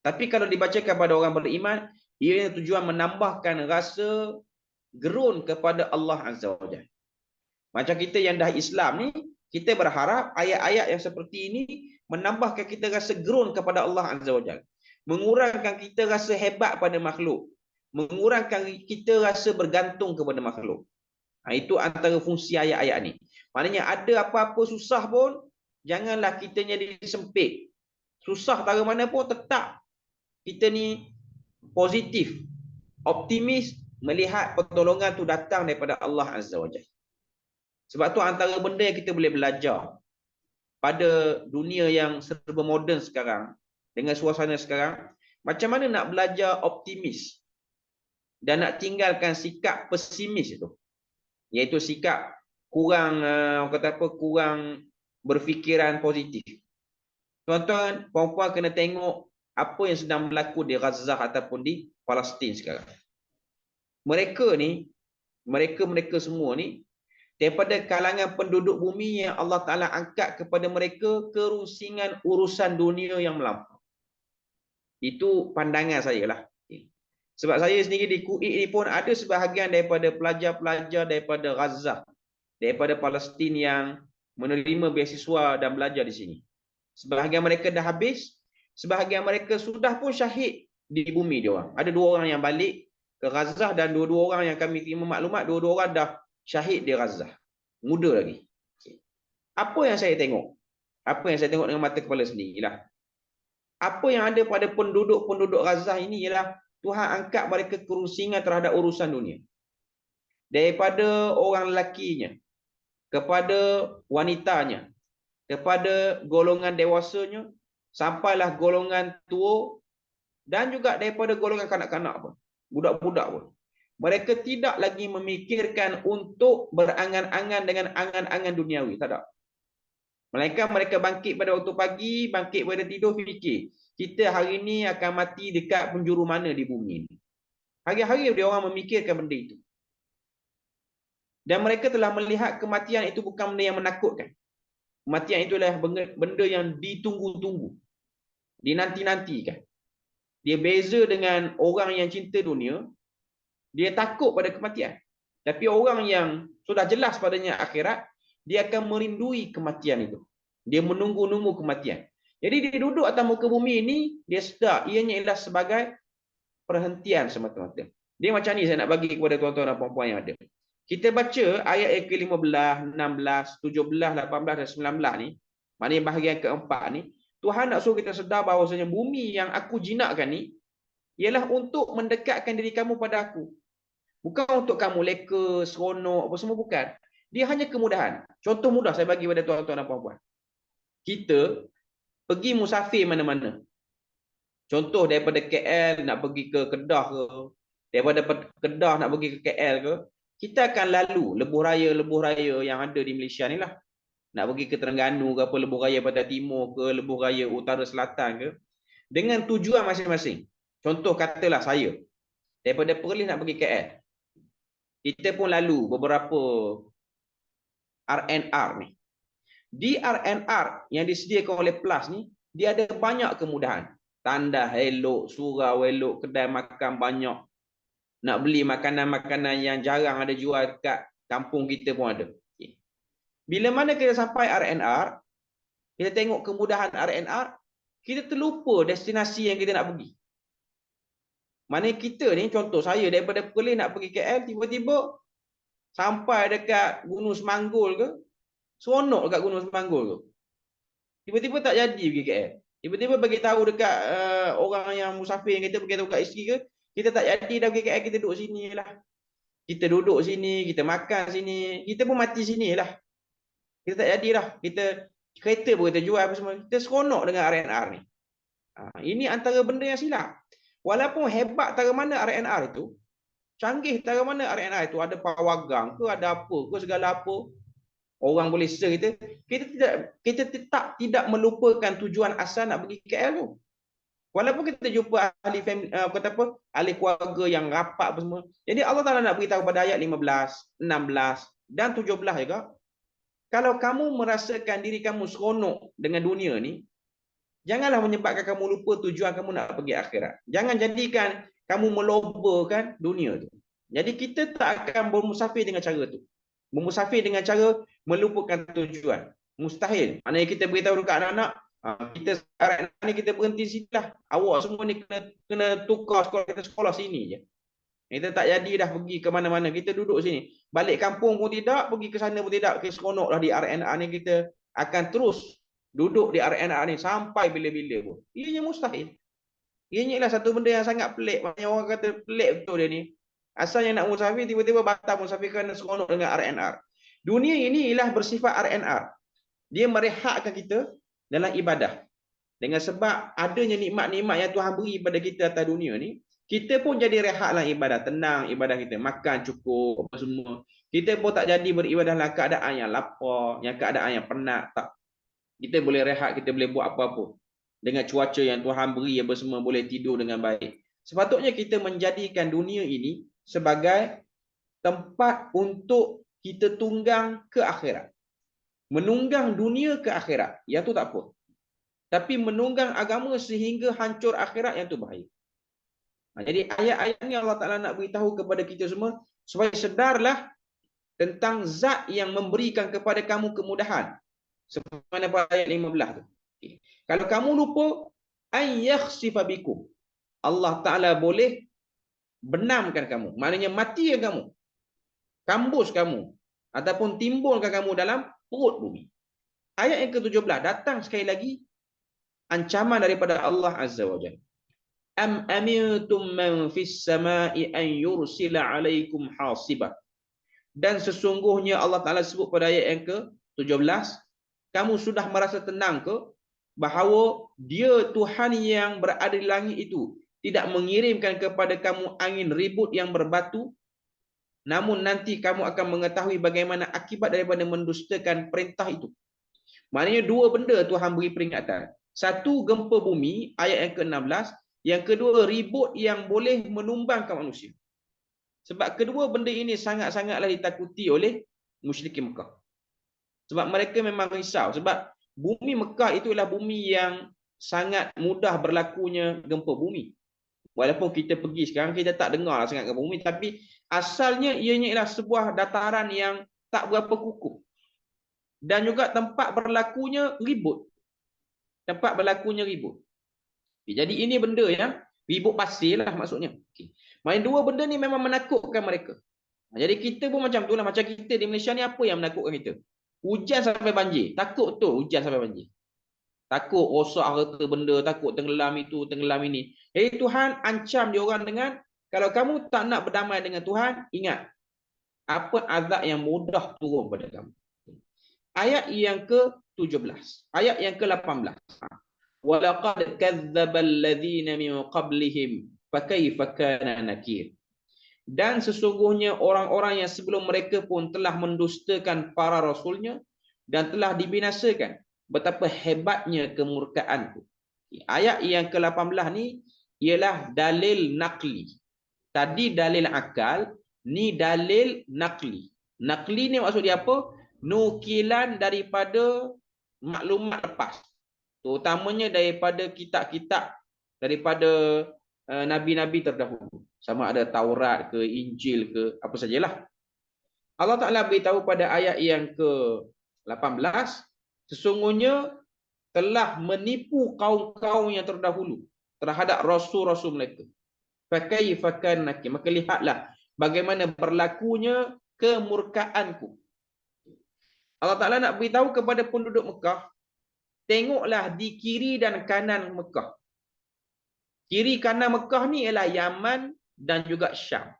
Tapi kalau dibacakan kepada orang beriman, ianya tujuan menambahkan rasa gerun kepada Allah Azza wa Jalla. Macam kita yang dah Islam ni, kita berharap ayat-ayat yang seperti ini menambahkan kita rasa gerun kepada Allah Azza wa Jalla. Mengurangkan kita rasa hebat pada makhluk. Mengurangkan kita rasa bergantung kepada makhluk. Itu antara fungsi ayat-ayat ni. Maknanya ada apa-apa susah pun, janganlah kita jadi sempit. Susah tara mana pun tetap kita ni positif, optimis melihat pertolongan tu datang daripada Allah Azza wa Jalla. Sebab tu antara benda yang kita boleh belajar pada dunia yang serba moden sekarang, dengan suasana sekarang, macam mana nak belajar optimis dan nak tinggalkan sikap pesimis itu. Iaitu sikap kurang kurang berfikiran positif. Tuan-tuan, puan-puan kena tengok apa yang sedang berlaku di Gaza ataupun di Palestin sekarang. Mereka semua ni daripada kalangan penduduk bumi yang Allah Ta'ala angkat kepada mereka kerusingan urusan dunia yang melampau. Itu pandangan saya lah. Sebab saya sendiri di KUIK ni pun ada sebahagian daripada pelajar-pelajar daripada Gaza, daripada Palestin yang menerima beasiswa dan belajar di sini. Sebahagian mereka dah habis, sebahagian mereka sudah pun syahid di bumi dia orang. Ada 2 orang yang balik ke Gaza dan 2 orang yang kami terima maklumat, 2 orang dah syahid di Gaza. Muda lagi. Apa yang saya tengok? Apa yang saya tengok dengan mata kepala sendirilah. Apa yang ada pada penduduk-penduduk Gaza ini ialah Tuhan angkat mereka kerusingan terhadap urusan dunia. Daripada orang lelakinya, kepada wanitanya, kepada golongan dewasanya, sampailah golongan tua, dan juga daripada golongan kanak-kanak pun, budak-budak pun. Mereka tidak lagi memikirkan untuk berangan-angan dengan angan-angan duniawi. Tak ada. Melainkan mereka bangkit pada waktu pagi, bangkit pada tidur, fikir, kita hari ini akan mati dekat penjuru mana di bumi ini. Hari-hari dia orang memikirkan benda itu. Dan mereka telah melihat kematian itu bukan benda yang menakutkan. Kematian itu adalah benda yang ditunggu-tunggu, dinanti-nantikan. Dia beza dengan orang yang cinta dunia, dia takut pada kematian. Tapi orang yang sudah jelas padanya akhirat, dia akan merindui kematian itu. Dia menunggu-nunggu kematian. Jadi dia duduk atas muka bumi ini, dia sedar ianya ialah sebagai perhentian semata-mata. Dia macam ni saya nak bagi kepada tuan-tuan dan puan-puan yang ada. Kita baca ayat yang ke-15, 16, 17, 18 dan 19 ni, maknanya bahagian keempat ni, Tuhan nak suruh kita sedar bahawasanya bumi yang aku jinakkan ni ialah untuk mendekatkan diri kamu pada aku. Bukan untuk kamu leka, seronok, apa semua, bukan. Dia hanya kemudahan. Contoh mudah saya bagi pada tuan-tuan dan puan-puan. Kita pergi musafir mana-mana. Contoh daripada KL nak pergi ke Kedah ke, daripada Kedah nak pergi ke KL ke, kita akan lalu lebuh raya yang ada di Malaysia ni lah. Nak pergi ke Terengganu ke apa, lebuh raya Pantai Timur ke, lebuh raya Utara Selatan ke, dengan tujuan masing-masing. Contoh katalah saya daripada Perlis nak pergi KL. Kita pun lalu beberapa RNR ni. Di RNR yang disediakan oleh PLUS ni, dia ada banyak kemudahan. Tanda elok, surau elok, kedai makan banyak. Nak beli makanan-makanan yang jarang ada jual dekat kampung kita pun ada. Bila mana kita sampai RNR, kita tengok kemudahan RNR, kita terlupa destinasi yang kita nak pergi. Mana kita ni, contoh saya daripada Perlis nak pergi KL, tiba-tiba sampai dekat Gunung Semanggul ke, seronok dekat Gunung Semanggul tu. Tiba-tiba tak jadi pergi KL. Tiba-tiba bagi tahu dekat orang yang musafir yang kita pergi tahu kat isteri ke, kita tak jadi dah pergi KL, kita duduk sini lah. Kita duduk sini, kita makan sini, kita pun mati sini lah. Kita tak jadi dah. Kita kereta pun kita jual apa semua. Kita seronok dengan RNR ni. Ini antara benda yang silap. Walaupun hebat tara mana RNR itu, canggih tara mana RNR itu, ada pawagang ke, ada apa ke, segala apa. Orang boleh share kita tetap tidak melupakan tujuan asal nak pergi KL tu. Walaupun kita jumpa ahli family, ahli keluarga yang rapat apa semua. Jadi Allah Taala nak beritahu pada ayat 15, 16 dan 17 juga. Kalau kamu merasakan diri kamu seronok dengan dunia ni, janganlah menyebabkan kamu lupa tujuan kamu nak pergi akhirat. Jangan jadikan kamu melobakan dunia tu. Jadi kita tak akan bermusafir dengan cara tu. Bermusafir dengan cara melupakan tujuan. Mustahil. Maknanya kita beritahu dekat anak-anak, kita sekarang ni kita berhenti sini lah. Awak semua ni kena tukar sekolah, kita sekolah sini je. Kita tak jadi dah pergi ke mana-mana. Kita duduk sini. Balik kampung pun tidak, pergi ke sana pun tidak. Kita seronoklah di RNR ni, kita akan terus duduk di RNR ni sampai bila-bila pun. Ianya mustahil. Ianya ialah satu benda yang sangat pelik. Banyak orang kata pelik betul dia ni. Asalnya nak musafir, tiba-tiba batal musafir kerana seronok dengan RNR. Dunia ini ialah bersifat RNR. Dia merehatkan kita dalam ibadah. Dengan sebab adanya nikmat-nikmat yang Tuhan beri pada kita atas dunia ni, kita pun jadi rehat dalam ibadah. Tenang ibadah kita. Makan cukup, apa semua. Kita pun tak jadi beribadah dalam keadaan yang lapar, yang keadaan yang penat. Tak. Kita boleh rehat, kita boleh buat apa-apa. Dengan cuaca yang Tuhan beri, apa semua, boleh tidur dengan baik. Sepatutnya kita menjadikan dunia ini sebagai tempat untuk kita tunggang ke akhirat. Menunggang dunia ke akhirat, yang tu tak apa. Tapi menunggang agama sehingga hancur akhirat, yang tu bahaya. Jadi ayat-ayat ni Allah Ta'ala nak beritahu kepada kita semua, supaya sedarlah tentang zat yang memberikan kepada kamu kemudahan. Seperti mana pada ayat 15 tu. Kalau kamu lupa, ayyakhsifa bikum, Allah Ta'ala boleh benamkan kamu. Maknanya matikan kamu. Kambus kamu. Ataupun timbulkan kamu dalam perut bumi. Ayat yang ke-17 datang sekali lagi ancaman daripada Allah Azza wa Jalla. Am amintum man fis sama'i an yursila alaikum hasibah. Dan sesungguhnya Allah Ta'ala sebut pada ayat yang ke-17, kamu sudah merasa tenang ke bahawa dia Tuhan yang berada di langit itu tidak mengirimkan kepada kamu angin ribut yang berbatu, namun nanti kamu akan mengetahui bagaimana akibat daripada mendustakan perintah itu. Maknanya dua benda Tuhan beri peringatan. Satu, gempa bumi, ayat yang ke-16. Yang kedua, ribut yang boleh menumbangkan manusia. Sebab kedua benda ini sangat-sangatlah ditakuti oleh musyrikin Mekah. Sebab mereka memang risau. Sebab bumi Mekah itu adalah bumi yang sangat mudah berlakunya gempa bumi. Walaupun kita pergi sekarang, kita tak dengar sangat gempa bumi. Tapi asalnya ianya ialah sebuah dataran yang tak berapa kukuh. Dan juga tempat berlakunya ribut. Tempat berlakunya ribut. Jadi ini benda yang ribut pasir lah maksudnya. Maksudnya dua benda ni memang menakutkan mereka. Jadi kita pun macam tu lah. Macam kita di Malaysia ni, apa yang menakutkan kita? Hujan sampai banjir. Takut betul hujan sampai banjir. Takut rosak harta benda, takut tenggelam itu, tenggelam ini. Jadi Tuhan ancam diorang dengan, kalau kamu tak nak berdamai dengan Tuhan, ingat, apa azab yang mudah turun pada kamu. Ayat yang ke-17. Ayat yang ke-18. وَلَقَدْ كَذَّبَ الَّذِينَ مِنْ قَبْلِهِمْ فَكَيْفَ كَانَ نَكِيرٌ. Dan sesungguhnya orang-orang yang sebelum mereka pun telah mendustakan para rasulnya dan telah dibinasakan. Betapa hebatnya kemurkaanku. Ayat yang ke-18 ni ialah dalil naqli. Tadi dalil akal, ni dalil naqli. Naqli ni maksud dia apa? Nukilan daripada maklumat lepas. Terutamanya daripada kitab-kitab daripada nabi-nabi terdahulu. Sama ada Taurat ke, Injil ke, apa sajalah. Allah Ta'ala beritahu pada ayat yang ke-18, sesungguhnya telah menipu kaum-kaum yang terdahulu terhadap rasul-rasul mereka. Fakaifa kana nakir. Maka lihatlah bagaimana berlakunya kemurkaanku. Allah Ta'ala nak beritahu kepada penduduk Mekah, tengoklah di kiri dan kanan Mekah. Kiri kanan Mekah ni ialah Yaman dan juga Syam.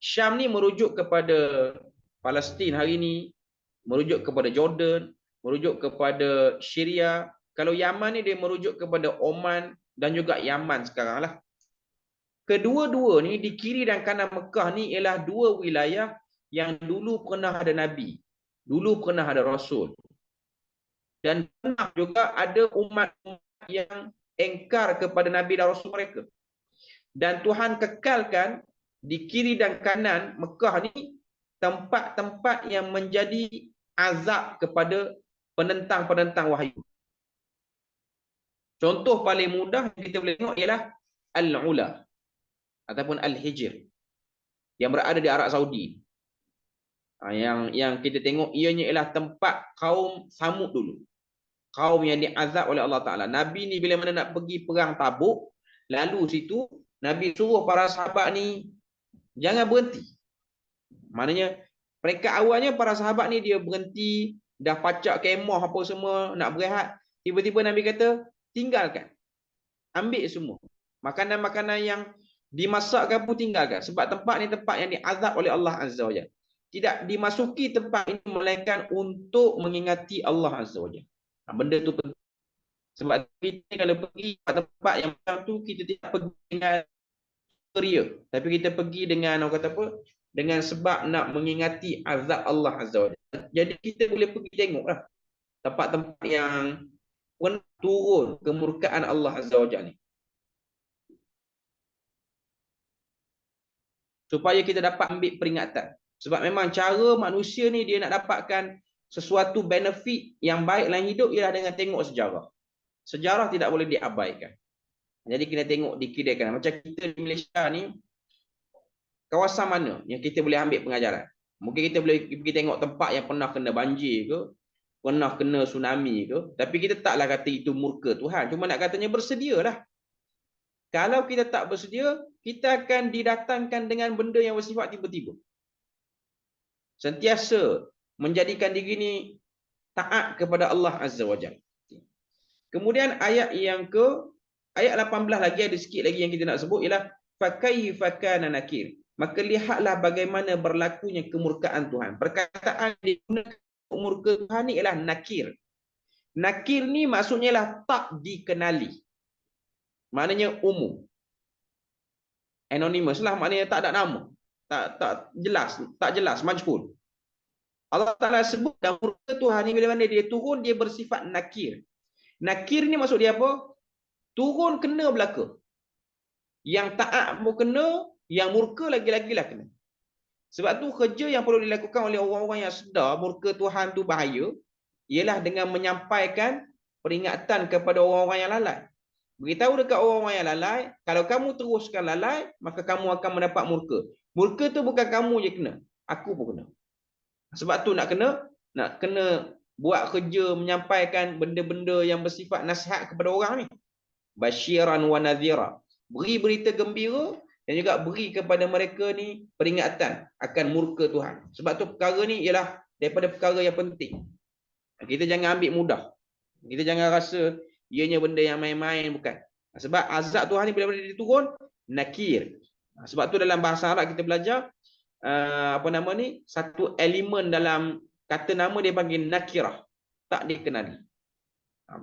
Syam ni merujuk kepada Palestin hari ni, merujuk kepada Jordan, merujuk kepada Syria. Kalau Yaman ni dia merujuk kepada Oman dan juga Yaman sekarang lah. Kedua-dua ni di kiri dan kanan Mekah ni ialah dua wilayah yang dulu pernah ada Nabi, dulu pernah ada Rasul. Dan pernah juga ada umat-umat yang engkar kepada Nabi dan Rasul mereka. Dan Tuhan kekalkan di kiri dan kanan Mekah ni tempat-tempat yang menjadi azab kepada penentang-penentang wahyu. Contoh paling mudah yang kita boleh tengok ialah Al-Ula ataupun Al-Hijr yang berada di Arab Saudi. Yang kita tengok ianya ialah tempat kaum Samud dulu. Kaum yang diazab oleh Allah Ta'ala. Nabi ni bila mana nak pergi perang Tabuk, lalu situ Nabi suruh para sahabat ni jangan berhenti. Maknanya mereka awalnya para sahabat ni dia berhenti, dah pacak kemah apa semua, nak berehat. Tiba-tiba Nabi kata, tinggalkan. Ambil semua. Makanan-makanan yang dimasakkan pun tinggalkan. Sebab tempat ni tempat yang diazab oleh Allah Azza wa Jalla. Tidak dimasuki tempat ini melainkan untuk mengingati Allah Azza wa Jalla. Benda tu penting. Sebab kita kalau pergi ke tempat yang macam tu, kita tidak pergi dengan ria, tapi kita pergi dengan orang kata apa? Dengan sebab nak mengingati azab Allah Azza wa Jalla. Jadi kita boleh pergi tengoklah tempat-tempat yang pun turun kemurkaan Allah Azza wa Jalla ni. Supaya kita dapat ambil peringatan. Sebab memang cara manusia ni dia nak dapatkan sesuatu benefit yang baik dalam hidup ialah dengan tengok sejarah. Sejarah tidak boleh diabaikan. Jadi kita tengok di kiri kanan. Macam kita di Malaysia ni, kawasan mana yang kita boleh ambil pengajaran? Mungkin kita boleh pergi tengok tempat yang pernah kena banjir ke, pernah kena tsunami ke, tapi kita taklah kata itu murka Tuhan. Cuma nak katanya bersedialah. Kalau kita tak bersedia, kita akan didatangkan dengan benda yang bersifat tiba-tiba. Sentiasa menjadikan diri ni taat kepada Allah Azza wa Jalla. Kemudian ayat 18 lagi ada sikit lagi yang kita nak sebut ialah fakaifa kana nakir. Maka lihatlah bagaimana berlakunya kemurkaan Tuhan. Perkataan yang digunakan murka Tuhan ni ialah nakir. Nakir ni maksudnya ialah tak dikenali. Maknanya umum. Anonymous lah, maknanya tak ada nama. Tak jelas, majhul. Allah Ta'ala sebut dan murka Tuhan ni bila mana dia turun, dia bersifat nakir. Nakir ni maksud dia apa? Turun kena belaka. Yang taat pun kena, yang murka lagi-lagi lah kena. Sebab tu kerja yang perlu dilakukan oleh orang-orang yang sedar murka Tuhan tu bahaya, ialah dengan menyampaikan peringatan kepada orang-orang yang lalai. Beritahu dekat orang-orang yang lalai, kalau kamu teruskan lalai, maka kamu akan mendapat murka. Murka tu bukan kamu je kena, aku pun kena. Sebab tu nak kena buat kerja menyampaikan benda-benda yang bersifat nasihat kepada orang ni. Basyiran wa nadhira. Beri berita gembira dan juga beri kepada mereka ni peringatan akan murka Tuhan. Sebab tu perkara ni ialah daripada perkara yang penting. Kita jangan ambil mudah. Kita jangan rasa ianya benda yang main-main, bukan. Sebab azab Tuhan ni bila dia turun, nakir. Sebab tu dalam bahasa Arab kita belajar satu elemen dalam kata nama dia panggil nakirah, tak dikenali.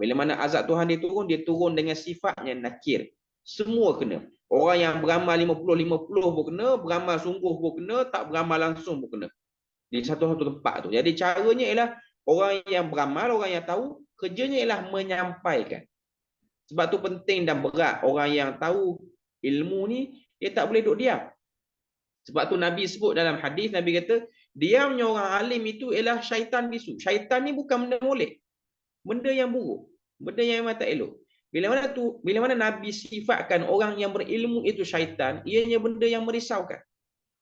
Bila mana azab Tuhan dia turun dengan sifatnya nakir. Semua kena. Orang yang beramal 50-50 pun kena, beramal sungguh pun kena, tak beramal langsung pun kena. Di satu-satu tempat tu. Jadi caranya ialah orang yang beramal, orang yang tahu, kerjanya ialah menyampaikan. Sebab tu penting dan berat orang yang tahu ilmu ni, dia tak boleh duduk diam. Sebab tu Nabi sebut dalam hadis, Nabi kata, diamnya orang alim itu ialah syaitan bisu. Syaitan ni bukan benda molek. benda yang buruk, benda yang memang tak elok. Bila mana Nabi sifatkan orang yang berilmu itu syaitan, ianya benda yang merisaukan.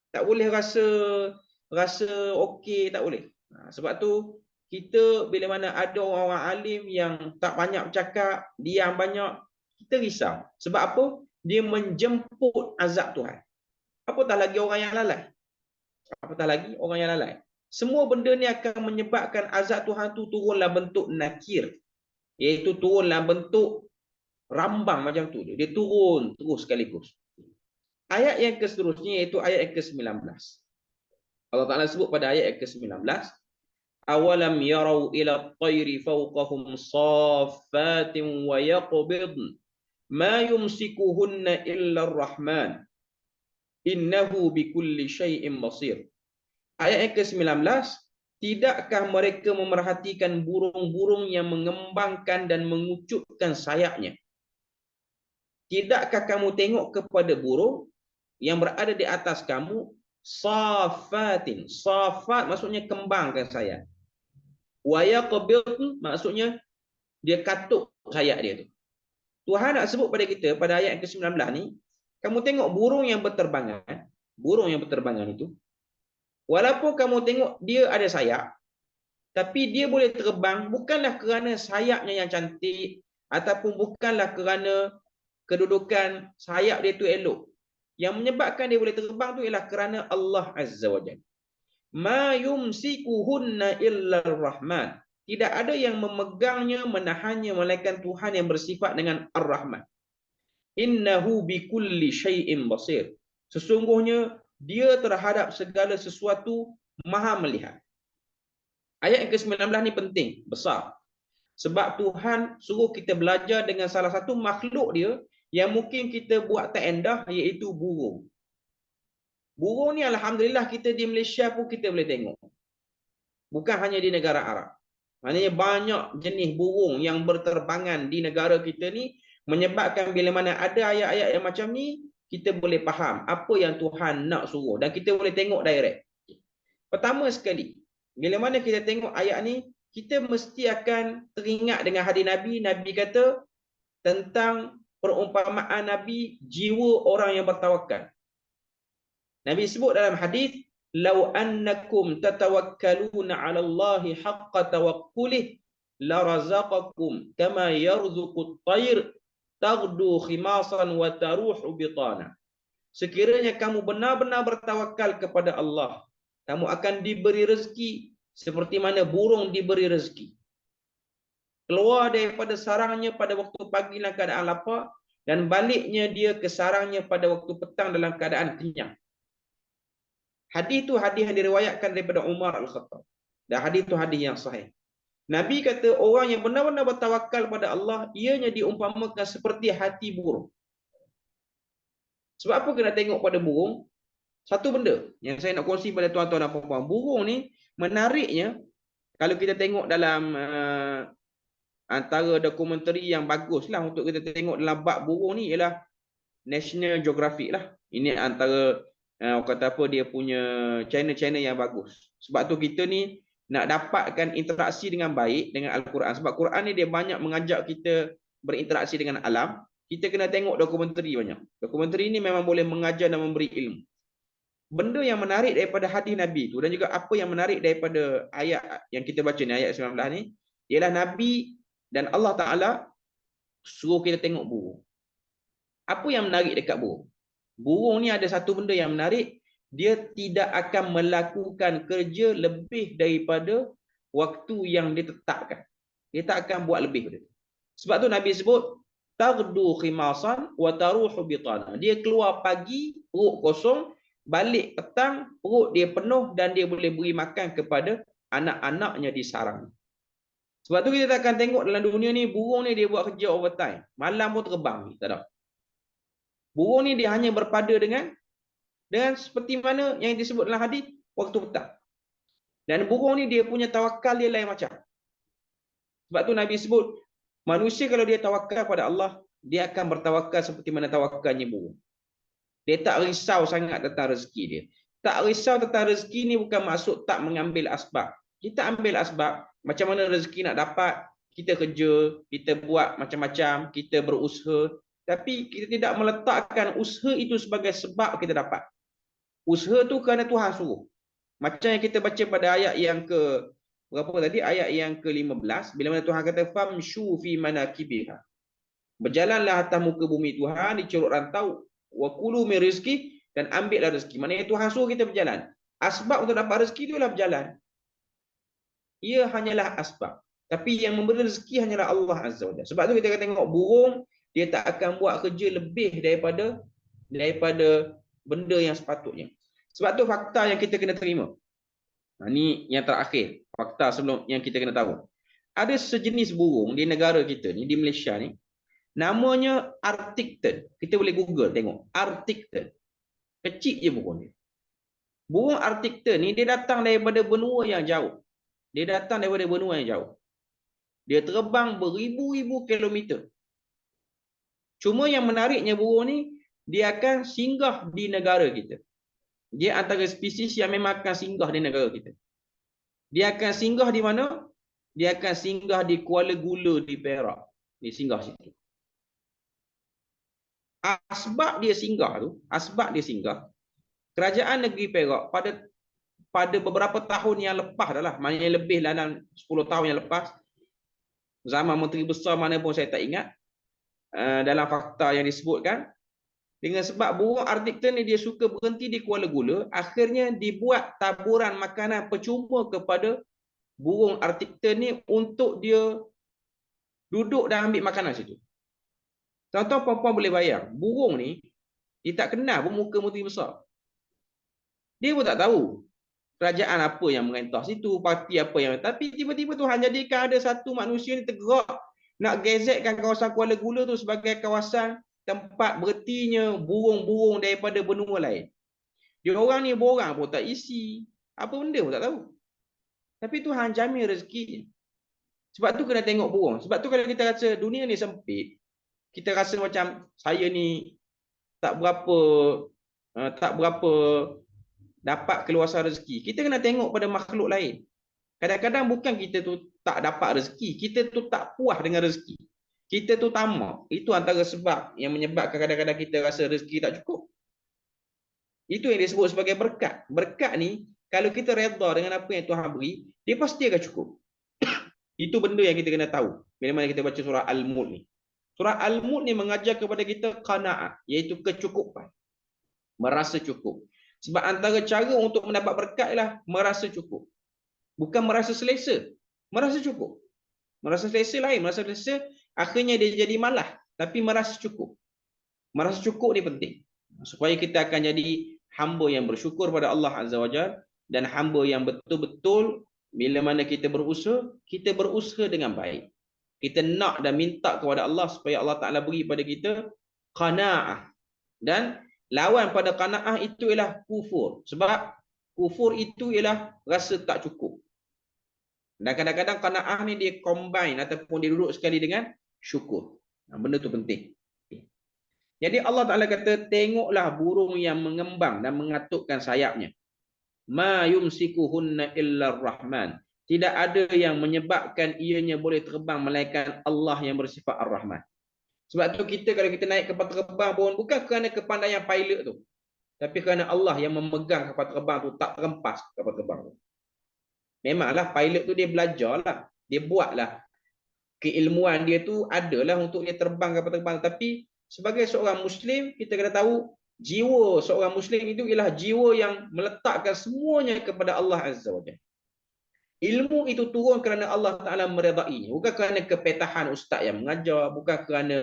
Tak boleh rasa okey, tak boleh. Sebab tu kita bila mana ada orang-orang alim yang tak banyak bercakap, diam banyak, kita risau. Sebab apa? Dia menjemput azab Tuhan. Apatah lagi orang yang lalai. Apatah lagi orang yang lalai. Semua benda ni akan menyebabkan azab Tuhan tu turunlah bentuk nakir. Iaitu turunlah bentuk rambang macam tu. Dia turun terus sekaligus. Ayat yang seterusnya iaitu ayat yang ke-19. Allah Ta'ala sebut pada ayat yang ke-19. Awalam yarau ila at-tayri fawqahum saffatin wa yaqbidn ma yumsikuhunna illa ar-Rahman innahu bikulli syai'in basir. Ayat yang ke-19, tidakkah mereka memerhatikan burung-burung yang mengembangkan dan mengucupkan sayapnya? Tidakkah kamu tengok kepada burung yang berada di atas kamu, safatin. Safat maksudnya kembangkan sayap. Wa yaqbidn maksudnya dia katuk sayap dia tu. Tuhan nak sebut pada kita pada ayat yang ke-19 ni, kamu tengok burung yang berterbangan itu, walaupun kamu tengok dia ada sayap, tapi dia boleh terbang bukanlah kerana sayapnya yang cantik ataupun bukanlah kerana kedudukan sayap dia tu elok. Yang menyebabkan dia boleh terbang tu ialah kerana Allah Azza wa Jalla. Ma yumsikuhunna illa ar-Rahman. Tidak ada yang memegangnya, menahannya melainkan Tuhan yang bersifat dengan Ar-Rahman. Innahu bikulli syai'in basir. Sesungguhnya dia terhadap segala sesuatu maha melihat. Ayat yang ke-19 ni penting, besar. Sebab Tuhan suruh kita belajar dengan salah satu makhluk dia yang mungkin kita buat tak endah, iaitu burung. Burung ni alhamdulillah kita di Malaysia pun kita boleh tengok. Bukan hanya di negara Arab. Maknanya banyak jenis burung yang berterbangan di negara kita ni, menyebabkan bila mana ada ayat-ayat yang macam ni, kita boleh faham apa yang Tuhan nak suruh dan kita boleh tengok direct. Pertama sekali, bila mana kita tengok ayat ni, kita mesti akan teringat dengan hadis Nabi. Nabi kata tentang perumpamaan Nabi jiwa orang yang bertawakal. Nabi sebut dalam hadis, "Lau annakum tatawakkaluna 'ala Allahi haqqa tawakkulih la razaqakum kama yarzuqut tayr taghdu khimasan wa taruhu bitana." Sekiranya kamu benar-benar bertawakal kepada Allah, kamu akan diberi rezeki seperti mana burung diberi rezeki. Keluar daripada sarangnya pada waktu pagi dalam keadaan lapar dan baliknya dia ke sarangnya pada waktu petang dalam keadaan kenyang. Hadis itu hadis yang diriwayatkan daripada Umar Al-Khattab. Dan hadis itu hadis yang sahih. Nabi kata orang yang benar-benar bertawakal pada Allah, ianya diumpamakan seperti hati burung. Sebab apa kena tengok pada burung? Satu benda yang saya nak kongsi pada tuan-tuan dan puan-puan. Burung ni menariknya, kalau kita tengok dalam antara dokumentari yang bagus lah untuk kita tengok dalam bab burung ni ialah National Geographic lah. Ini antara kata apa dia punya channel-channel yang bagus. Sebab tu kita ni nak dapatkan interaksi dengan baik dengan Al-Quran. Sebab Quran ni dia banyak mengajak kita berinteraksi dengan alam. Kita kena tengok dokumentari banyak. Dokumentari ni memang boleh mengajar dan memberi ilmu. Benda yang menarik daripada hadis Nabi tu dan juga apa yang menarik daripada ayat yang kita baca ni, ayat 19 ni, ialah Nabi dan Allah Ta'ala suruh kita tengok burung. Apa yang menarik dekat burung? Burung ni ada satu benda yang menarik. Dia tidak akan melakukan kerja lebih daripada waktu yang ditetapkan. Dia tak akan buat lebih daripada itu. Sebab tu Nabi sebut, taghdu khimasan wa taruhu bitana. Dia keluar pagi, perut kosong, balik petang, perut dia penuh dan dia boleh beri makan kepada anak-anaknya di sarang. Sebab tu kita akan tengok dalam dunia ni, burung ni dia buat kerja overtime. Malam pun terbang. Tak ada. Burung ni dia hanya berpada dengan seperti mana yang disebut dalam hadis, waktu petang. Dan burung ni dia punya tawakal dia lain macam. Sebab tu Nabi sebut, manusia kalau dia tawakal pada Allah, dia akan bertawakal seperti mana tawakalnya burung. Dia tak risau sangat tentang rezeki dia. Tak risau tentang rezeki ni bukan maksud tak mengambil asbab. Kita ambil asbab, macam mana rezeki nak dapat, kita kerja, kita buat macam-macam, kita berusaha, tapi kita tidak meletakkan usaha itu sebagai sebab kita dapat. Usaha tu kerana Tuhan suruh. Macam yang kita baca pada ayat yang ke berapa tadi? Ayat yang ke-15, bila mana Tuhan kata famshu fi manakibiha. Berjalanlah atas muka bumi Tuhan, dicuruk rantau, wa kulu min rizki, dan ambillah rezeki. Maknanya Tuhan suruh kita berjalan. Asbab untuk dapat rezeki itulah berjalan. Ia hanyalah asbab. Tapi yang memberi rezeki hanyalah Allah Azza wa Jalla. Sebab tu kita akan tengok burung, dia tak akan buat kerja lebih daripada benda yang sepatutnya. Sebab tu fakta yang kita kena terima. Ini yang terakhir. Fakta sebelum yang kita kena tahu. Ada sejenis burung di negara kita ni, di Malaysia ni, namanya Arctic tern. Kita boleh Google tengok. Arctic tern. Kecil je burung dia. Burung Arctic tern ni dia datang daripada benua yang jauh. Dia terbang beribu-ribu kilometer. Cuma yang menariknya burung ni, dia akan singgah di negara kita. Dia antara spesies yang memang akan singgah di negara kita. Dia akan singgah di mana? Dia akan singgah di Kuala Gula di Perak. Dia singgah situ. Asbab dia singgah, kerajaan negeri Perak pada beberapa tahun yang lepas dah lah, maknanya lebih dalam 10 tahun yang lepas, zaman menteri besar mana pun saya tak ingat, dalam fakta yang disebutkan, dengan sebab burung Arctic tern ni dia suka berhenti di Kuala Gula, akhirnya dibuat taburan makanan percuma kepada burung Arctic tern ni untuk dia duduk dan ambil makanan situ. Tuan-tuan puan-puan boleh bayang, burung ni dia tak kenal pun muka menteri besar. Dia pun tak tahu kerajaan apa yang merentah situ, parti apa yang, tapi tiba-tiba Tuhan jadikan ada satu manusia ni tergerak nak gazetkan kawasan Kuala Gula tu sebagai kawasan tempat berhentinya burung-burung daripada benua lain. Dia orang ni borang pun tak isi, apa benda pun tak tahu. Tapi Tuhan jamin rezeki. Sebab tu kena tengok burung. Sebab tu kalau kita rasa dunia ni sempit, kita rasa macam saya ni tak berapa dapat keluasan rezeki. Kita kena tengok pada makhluk lain. Kadang-kadang bukan kita tu tak dapat rezeki, kita tu tak puas dengan rezeki. Kita tu tamak. Itu antara sebab yang menyebabkan kadang-kadang kita rasa rezeki tak cukup. Itu yang disebut sebagai berkat. Berkat ni, kalau kita redha dengan apa yang Tuhan beri, dia pasti akan cukup. Itu benda yang kita kena tahu bila mana kita baca surah Al-Mulk ni. Surah Al-Mulk ni mengajar kepada kita qanaah, iaitu kecukupan. Merasa cukup. Sebab antara cara untuk mendapat berkat ialah merasa cukup. Bukan merasa selesa. Merasa cukup. Merasa selesa lain. Merasa selesa, akhirnya dia jadi malah. Tapi merasa cukup. Merasa cukup ni penting. Supaya kita akan jadi hamba yang bersyukur pada Allah Azza wa Jalla. Dan hamba yang betul-betul bila mana kita berusaha dengan baik. Kita nak dan minta kepada Allah supaya Allah Ta'ala beri pada kita qanaah. Dan lawan pada qanaah itu ialah kufur. Sebab kufur itu ialah rasa tak cukup. Dan kadang-kadang qanaah ni dia combine ataupun dia duduk sekali dengan syukur. Benda tu penting. Jadi Allah Ta'ala kata, tengoklah burung yang mengembang dan mengatukkan sayapnya. Ma yumsikuhunna illa rahman. Tidak ada yang menyebabkan ianya boleh terbang melainkan Allah yang bersifat Ar-Rahman. Sebab tu kita kalau kita naik kapal terbang pun bukan kerana kepandaian pilot tu. Tapi kerana Allah yang memegang kapal terbang tu, tak terempas kapal terbang tu. Memanglah pilot tu dia belajarlah. Dia buatlah. Keilmuan dia tu adalah untuk dia terbang kapal terbang. Tapi sebagai seorang Muslim, kita kena tahu jiwa seorang Muslim itu ialah jiwa yang meletakkan semuanya kepada Allah Azza wa Jalla. Ilmu itu turun kerana Allah Ta'ala meredainya. Bukan kerana kepetahan ustaz yang mengajar. Bukan kerana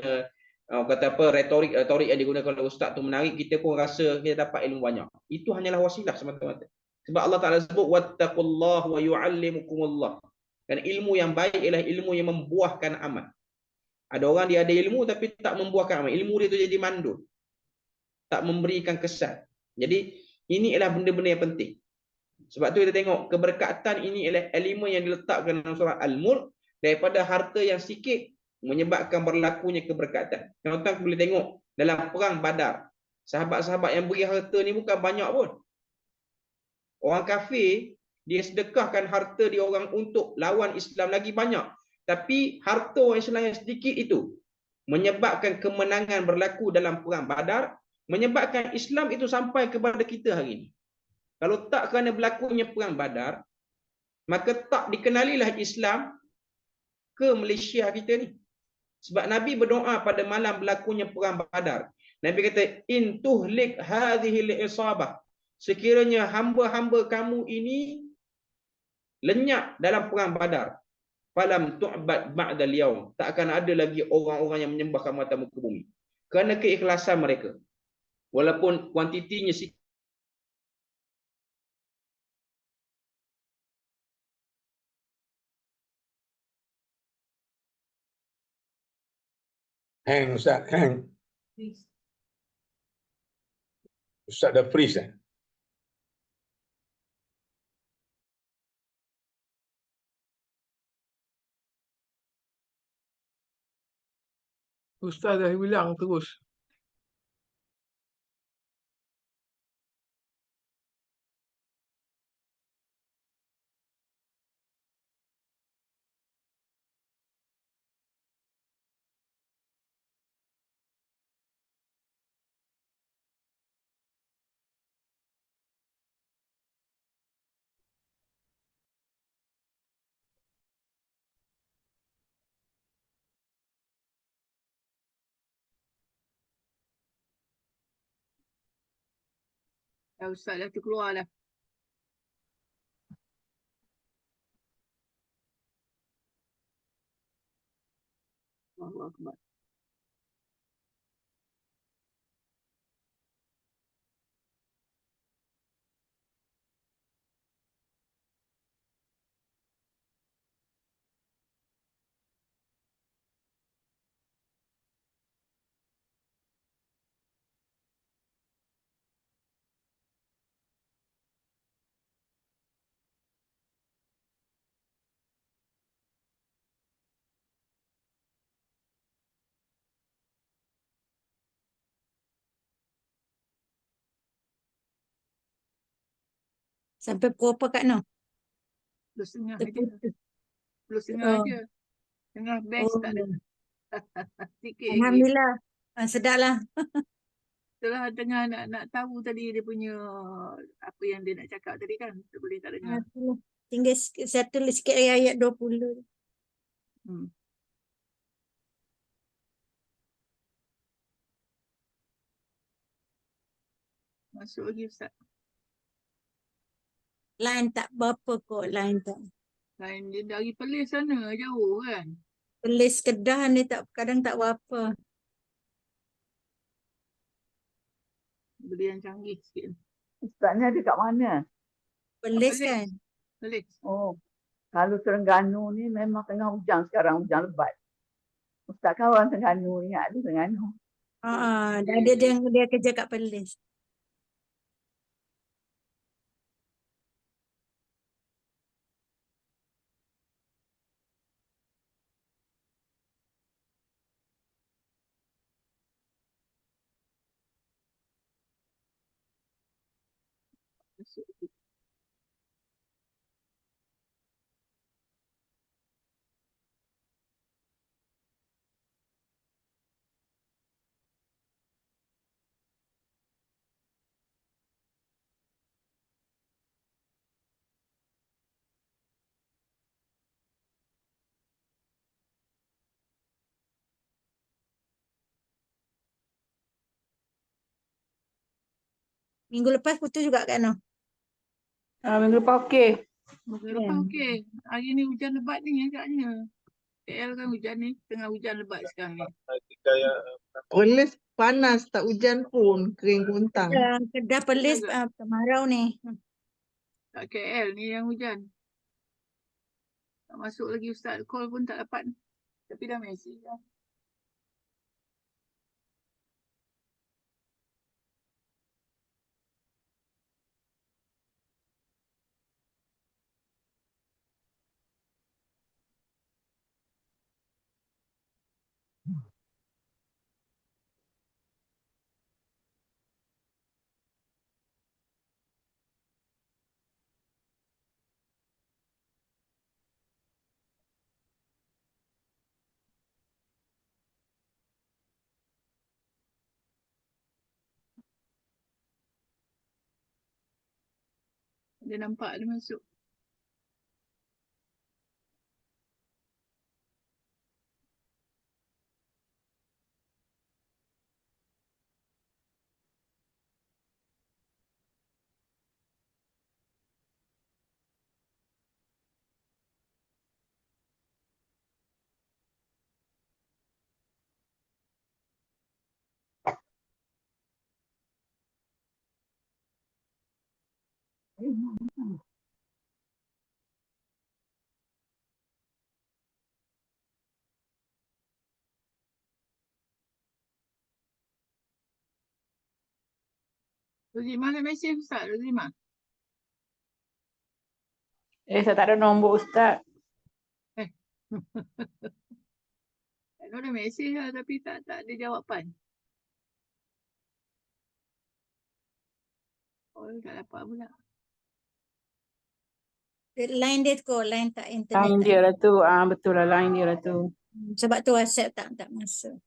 retorik yang digunakan oleh ustaz tu menarik. Kita pun rasa kita dapat ilmu banyak. Itu hanyalah wasilah semata-mata. Sebab Allah Ta'ala sebut wattaqullah wa yu'allimukumullah. Dan ilmu yang baik ialah ilmu yang membuahkan amal. Ada orang dia ada ilmu tapi tak membuahkan amal. Ilmu dia tu jadi mandul. Tak memberikan kesan. Jadi ini ialah benda-benda yang penting. Sebab tu kita tengok keberkatan ini ialah elemen yang diletakkan dalam surah Al-Mulk daripada harta yang sikit menyebabkan berlakunya keberkatan. Tuan-tuan boleh tengok dalam perang Badar. Sahabat-sahabat yang beri harta ni bukan banyak pun. Orang kafir dia sedekahkan harta dia orang untuk lawan Islam lagi banyak. Tapi harta orang Islam yang sedikit itu menyebabkan kemenangan berlaku dalam perang Badar, menyebabkan Islam itu sampai kepada kita hari ini. Kalau tak kerana berlakunya perang Badar, maka tak dikenalilah Islam ke Malaysia kita ni. Sebab Nabi berdoa pada malam berlakunya perang Badar. Nabi kata, in tuhlik hadhil isabah. Sekiranya hamba-hamba kamu ini lenyap dalam perang Badar, falam tu'bad ba'dal yaum. Tak akan ada lagi orang-orang yang menyembah kamu atas muka bumi. Kerana keikhlasan mereka. Walaupun kuantitinya sikit. Hang Ustaz, hang. Ustaz dah freeze eh? Ustaz dah bilang terus. Dah Ustaz dah terkeluar dah. Allahu Akbar. Sampai pukul apa Kak Noh? 10.30 aja. Terputus. 10.30 Oh, aja. Tengah best tak ada. oh. Sikit lagi. Alhamdulillah. Sedap lah. Setelah tengah nak tahu tadi dia punya apa yang dia nak cakap tadi kan. Kita boleh tak dengar. Tinggal saya tulis sikit lagi ayat 20. Hmm. Masuk lagi Ustaz. Line tak berapa kot. Line tak. Lain dia dari Perlis sana jauh kan. Pelis Kedah ni tak kadang tak berapa. Beli yang canggih sikit. Ustaznya ada kat mana? Pelis Pelis. kan. Perlis. Oh, kalau Terengganu ni memang tengah hujan sekarang, hujan lebat. Ustaz kan orang Terengganu, ingat ada Terengganu. Dah ada dia kerja kat Pelis. Masuk lagi. Minggu lepas putus juga Kak Noh. Minggu lepas okey. Minggu lepas okey. Hari ni hujan lebat ni agaknya. KL kan hujan ni. Tengah hujan lebat sekarang ni. Perlis panas, tak hujan pun, kering kuntang. Kedah Pelis kemarau ni. Kat KL ni yang hujan. Tak masuk lagi Ustaz. Call pun tak dapat. Tapi dah mesej dah. Dia nampak dia masuk. Ruzimah ada mesej Ustaz, Ruzimah. Saya tak ada nombor Ustaz. Tak ada mesej lah tapi tak ada jawapan. Oh, tak dapat pula. Line dia tu, line tak internet. Line dia lah tu. Betul lah line dia lah tu. Sebab tu WhatsApp tak masuk.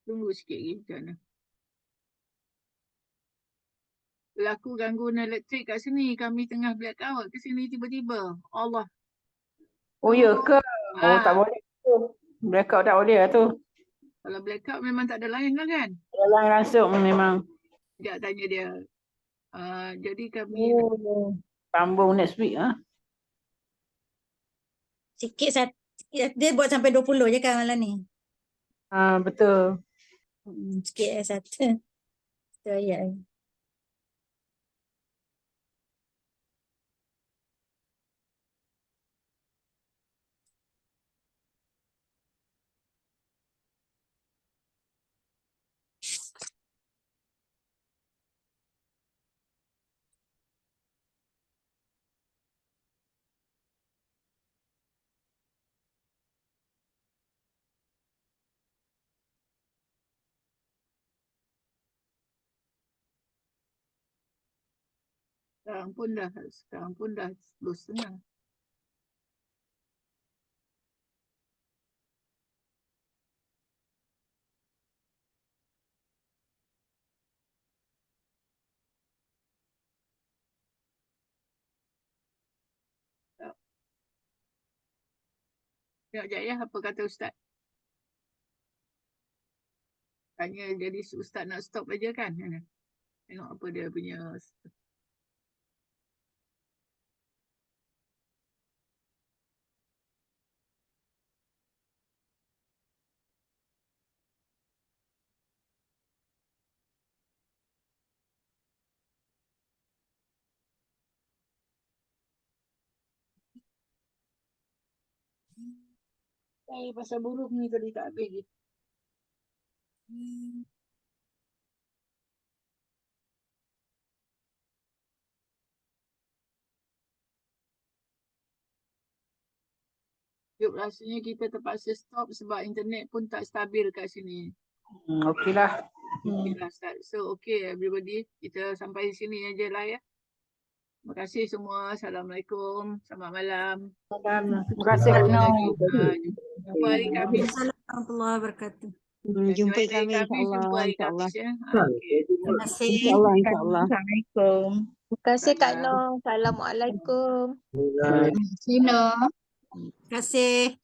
Tunggu sikit lagi macam mana. Berlaku gangguan elektrik kat sini. Kami tengah blackout ke sini tiba-tiba. Allah. Oh ya ke? Oh tak Ah, boleh tu. Blackout tak boleh lah tu. kalau blackout memang tak ada line lah kan? Kalau line langsung memang. Sekejap tanya dia. Jadi kami Oh. Sambung next week. Sikit dia buat sampai 20 je kan malam ni. Betul. Sikit satu. Satu ayat. sekarang pun dah 10:30. Tengok jap ya apa kata Ustaz. Tanya jadi Ustaz nak stop aja kan? Tengok apa dia punya. Pasal burung ni tadi tak habis je. Yuk, rasanya kita terpaksa stop sebab internet pun tak stabil kat sini. Okeylah. Okay lah, Ustaz. So, okay everybody. Kita sampai sini aja lah ya. Terima kasih semua. Assalamualaikum. Selamat malam. Terima kasih Kak Noh. Jumpa hari Khamis. Assalamualaikum warahmatullahi wabarakatuh. Jumpa Hari kami Khamis, jumpa insyaAllah. hari InsyaAllah. Khamis ya. Okay. Terima kasih. InsyaAllah. InsyaAllah. Assalamualaikum. Terima kasih Kak Noh. Assalamualaikum. Terima kasih.